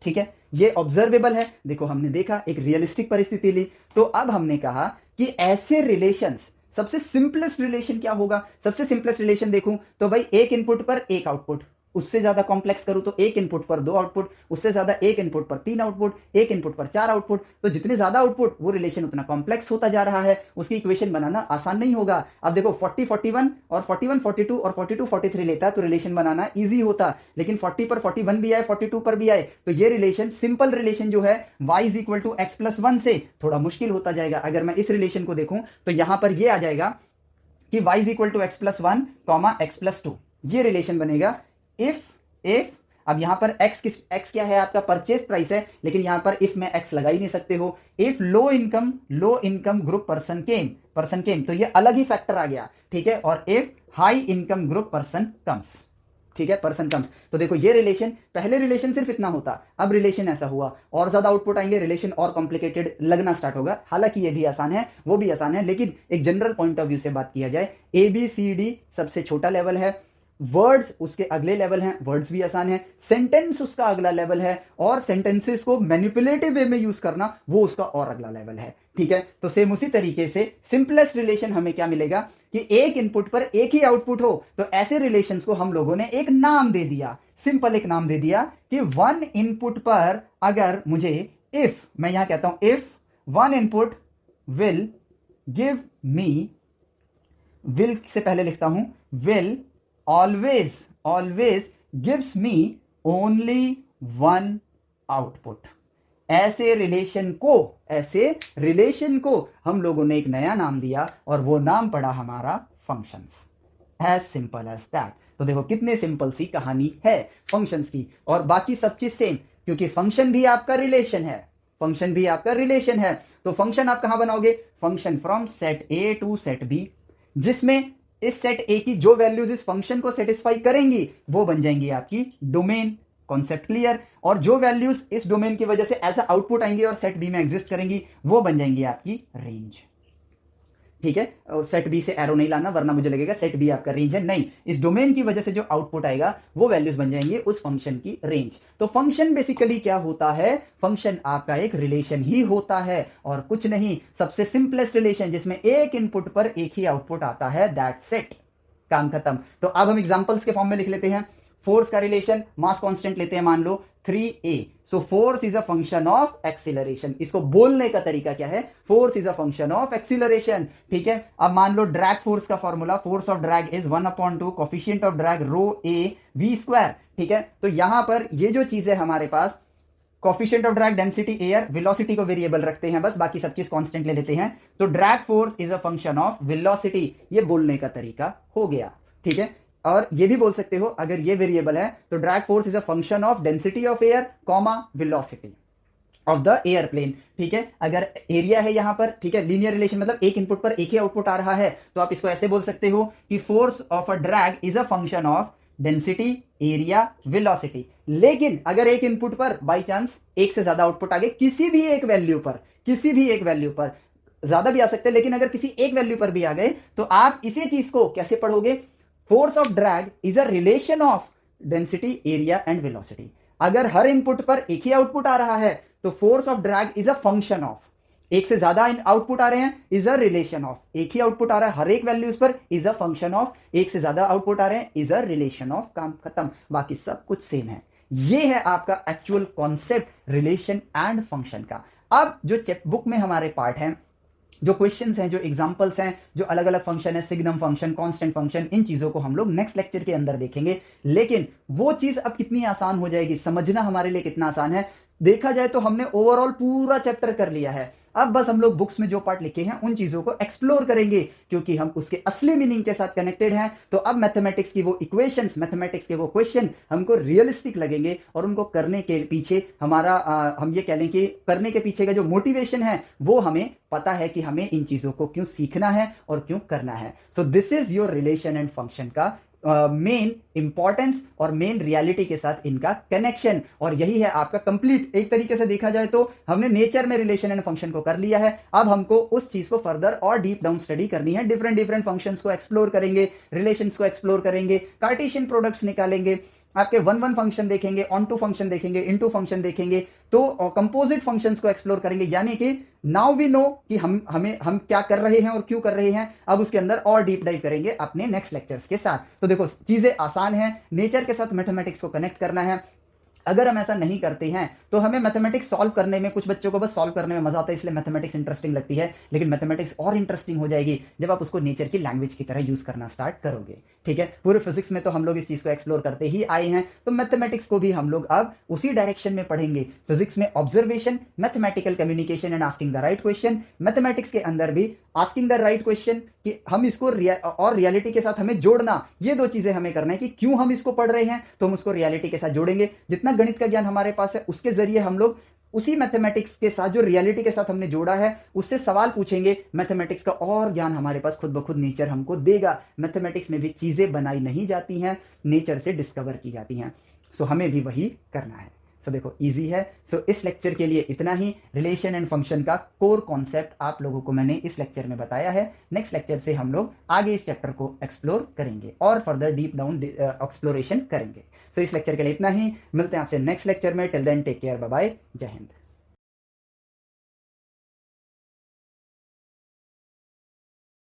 ठीक है, ये ऑब्जर्वेबल है। देखो हमने देखा एक रियलिस्टिक परिस्थिति ली, तो अब हमने कहा कि ऐसे रिलेशंस, सबसे सिंपलेस्ट रिलेशन क्या होगा, सबसे सिंपलेस्ट रिलेशन देखूं तो भाई एक इनपुट पर एक आउटपुट, उससे ज्यादा कॉम्प्लेक्स करूं तो एक इनपुट पर दो आउटपुट, उससे ज्यादा एक इनपुट पर तीन आउटपुट, एक इनपुट पर चार आउटपुट। तो जितने ज्यादा आउटपुट वो रिलेशन उतना कॉम्प्लेक्स होता जा रहा है, उसकी इक्वेशन बनाना आसान नहीं होगा। अब देखो 40, 41 और 41, 42 और 42, 43 लेता तो रिलेशन बनाना ईजी होता, लेकिन 40 पर 41 भी आए, 42 पर भी आए, तो ये रिलेशन सिंपल रिलेशन जो है y is equal to x plus 1 से थोड़ा मुश्किल होता जाएगा। अगर मैं इस रिलेशन को देखूं तो यहां पर ये आ जाएगा कि y is equal to x plus 1 comma x plus 2, ये रिलेशन बनेगा इफ अब यहां पर x क्या है आपका परचेज प्राइस है, लेकिन यहां पर इफ में x लगा ही नहीं सकते हो। If low income group person came, तो ये अलग ही फैक्टर आ गया, ठीक है। और if high income group person comes, ठीक है, पर्सन कम्स, तो देखो ये रिलेशन, पहले रिलेशन सिर्फ इतना होता, अब रिलेशन ऐसा हुआ, और ज्यादा आउटपुट आएंगे, रिलेशन और कॉम्प्लिकेटेड लगना स्टार्ट होगा। हालांकि ये भी आसान है, वो भी आसान है, लेकिन एक जनरल पॉइंट ऑफ व्यू से बात किया जाए, ABCD सबसे छोटा लेवल है, वर्ड्स उसके अगले लेवल हैं, वर्ड्स भी आसान है, सेंटेंस उसका अगला लेवल है, और सेंटेंसेस को मैनिपुलेटिव वे में यूज करना वो उसका और अगला लेवल है, ठीक है। तो सेम उसी तरीके से सिंपलेस्ट रिलेशन हमें क्या मिलेगा कि एक इनपुट पर एक ही आउटपुट हो, तो ऐसे रिलेशंस को हम लोगों ने एक नाम दे दिया, सिंपल एक नाम दे दिया कि वन इनपुट पर अगर मुझे इफ, मैं यहां कहता हूं if one input will give me, will say पहले लिखता हूं will always gives me only one output। ऐसे रिलेशन को हम लोगों ने एक नया नाम दिया और वो नाम पड़ा हमारा functions, as simple as that. तो देखो कितने सिंपल सी कहानी है फंक्शंस की, और बाकी सब चीज सेम, क्योंकि फंक्शन भी आपका रिलेशन है। तो फंक्शन आप कहां बनाओगे, function from set A to set B, जिसमें इस सेट A की जो वैल्यूज इस फंक्शन को सेटिस्फाई करेंगी वो बन जाएंगी आपकी डोमेन। Concept clear. और जो वैल्यूज इस डोमेन की वजह से ऐसा आउटपुट आएंगे और सेट B में एग्जिस्ट करेंगी वो बन जाएंगी आपकी रेंज, ठीक है। सेट B से एरो नहीं लाना वरना मुझे लगेगा सेट B आपका रेंज है, नहीं, इस डोमेन की वजह से जो आउटपुट आएगा वो वैल्यूज बन जाएंगे उस फंक्शन की रेंज। तो फंक्शन बेसिकली क्या होता है, फंक्शन आपका एक रिलेशन ही होता है और कुछ नहीं, सबसे सिंपलेस्ट रिलेशन जिसमें एक इनपुट पर एक ही आउटपुट आता है, दैट्स इट, काम खत्म। तो अब हम एग्जांपल्स के फॉर्म में लिख लेते हैं। फोर्स का रिलेशन, मास कांस्टेंट लेते हैं, मान लो 3a, so force is a function of acceleration. इसको बोलने का तरीका क्या है, force is a function of acceleration, ठीक है। अब मान लो ड्रैग फोर्स का formula, force of drag is 1/2 coefficient of drag rho a v square, ठीक है। तो यहां पर ये जो चीज है हमारे पास, coefficient of drag, density air, velocity को वेरिएबल रखते हैं बस, बाकी सब चीज कांस्टेंट ले लेते हैं। तो drag force is a function of velocity, ये बोलने का तरीका हो गया। ठीक है, और ये भी बोल सकते हो अगर ये वेरिएबल है तो drag force is a function of density of air comma velocity of the airplane. ठीक है, अगर एरिया है यहां पर, ठीक है, लीनियर रिलेशन मतलब एक इनपुट पर एक ही आउटपुट आ रहा है, तो आप इसको ऐसे बोल सकते हो कि force of a drag is a function of density, area, velocity. लेकिन अगर एक इनपुट पर बाई चांस एक से ज्यादा आउटपुट आ गए, किसी भी एक वैल्यू पर, किसी भी एक वैल्यू पर, ज्यादा भी आ सकते हैं, लेकिन अगर किसी एक वैल्यू पर भी आ गए, तो आप इसी चीज को कैसे पढ़ोगे? Force of drag is a relation of density, area and velocity. अगर हर इनपुट पर एक ही आउटपुट आ रहा है तो force of drag is a function of, एक से ज्यादा आउटपुट आ रहे हैं इज अ रिलेशन ऑफ, एक ही आउटपुट आ रहा है हर एक वैल्यूज पर इज अ फंक्शन ऑफ, एक से ज्यादा आउटपुट आ रहे हैं इज अ रिलेशन ऑफ। काम खत्म, बाकी सब कुछ सेम है। ये है आपका actual concept relation and function का। अब जो बुक में हमारे पार्ट है, जो क्वेश्चंस हैं, जो एग्जांपल्स हैं, जो अलग अलग फंक्शन है, सिग्नम फंक्शन, कांस्टेंट फंक्शन, इन चीजों को हम लोग नेक्स्ट लेक्चर के अंदर देखेंगे। लेकिन वो चीज अब कितनी आसान हो जाएगी, समझना हमारे लिए कितना आसान है। देखा जाए तो हमने ओवरऑल पूरा चैप्टर कर लिया है, अब बस हम लोग बुक्स में जो पार्ट लिखे हैं उन चीजों को एक्सप्लोर करेंगे, क्योंकि हम उसके असली मीनिंग के साथ कनेक्टेड हैं। तो अब मैथमेटिक्स की वो इक्वेशंस, मैथमेटिक्स के वो क्वेश्चन हमको रियलिस्टिक लगेंगे, और उनको करने के पीछे हमारा हम ये कह लें कि करने के पीछे का जो मोटिवेशन है वो हमें पता है कि हमें इन चीजों को क्यों सीखना है और क्यों करना है। So this is your relation and function का मेन इंपॉर्टेंस और मेन रियलिटी के साथ इनका कनेक्शन, और यही है आपका कंप्लीट। एक तरीके से देखा जाए तो हमने नेचर में रिलेशन एंड फंक्शन को कर लिया है, अब हमको उस चीज को फर्दर और डीप डाउन स्टडी करनी है। डिफरेंट डिफरेंट फंक्शंस को एक्सप्लोर करेंगे, रिलेशंस को एक्सप्लोर करेंगे, कार्टेशियन प्रोडक्ट्स निकालेंगे, आपके वन वन फंक्शन देखेंगे, ऑन टू फंक्शन देखेंगे, इनटू फंक्शन देखेंगे, तो कंपोजिट फंक्शंस को एक्सप्लोर करेंगे। यानी कि नाउ वी नो कि हम क्या कर रहे हैं और क्यों कर रहे हैं, अब उसके अंदर और डीप डाइव करेंगे अपने नेक्स्ट लेक्चर्स के साथ। तो देखो चीजें आसान है, नेचर के साथ मैथमेटिक्स को कनेक्ट करना है। अगर हम ऐसा नहीं करते हैं तो हमें मैथमेटिक्स सॉल्व करने में, कुछ बच्चों को बस सॉल्व करने में मजा आता है इसलिए मैथमेटिक्स इंटरेस्टिंग लगती है, लेकिन मैथमेटिक्स और इंटरेस्टिंग हो जाएगी जब आप उसको नेचर की लैंग्वेज की तरह यूज करना स्टार्ट करोगे। ठीक है, पूरे फिजिक्स में तो हम लोग इस चीज को एक्सप्लोर करते ही आए हैं, तो मैथमेटिक्स को भी हम लोग अब उसी डायरेक्शन में पढ़ेंगे। फिजिक्स में observation, mathematical communication and asking the right question, mathematics के अंदर भी आस्किंग द राइट क्वेश्चन कि हम इसको और रियलिटी के साथ हमें जोड़ना, ये दो चीजें हमें करना है कि क्यों हम इसको पढ़ रहे हैं, तो हम उसको रियलिटी के साथ जोड़ेंगे। जितना गणित का ज्ञान हमारे पास है उसके जरिए हम लोग उसी मैथमेटिक्स के साथ जो रियलिटी के साथ हमने जोड़ा है उससे सवाल पूछेंगे, मैथमेटिक्स का और ज्ञान हमारे पास खुद ब खुद नेचर हमको देगा। मैथमेटिक्स में भी चीजें बनाई नहीं जाती हैं, नेचर से डिस्कवर की जाती हैं। सो हमें भी वही करना है। सो देखो इजी है। सो इस लेक्चर के लिए इतना ही। रिलेशन एंड फंक्शन का कोर कॉन्सेप्ट आप लोगों को मैंने इस लेक्चर में बताया है। नेक्स्ट लेक्चर से हम लोग आगे इस चैप्टर को एक्सप्लोर करेंगे और फर्दर डीप डाउन एक्सप्लोरेशन करेंगे। सो इस लेक्चर के लिए इतना ही, मिलते हैं आपसे नेक्स्ट लेक्चर में। Till then take care, bye bye, जय हिंद।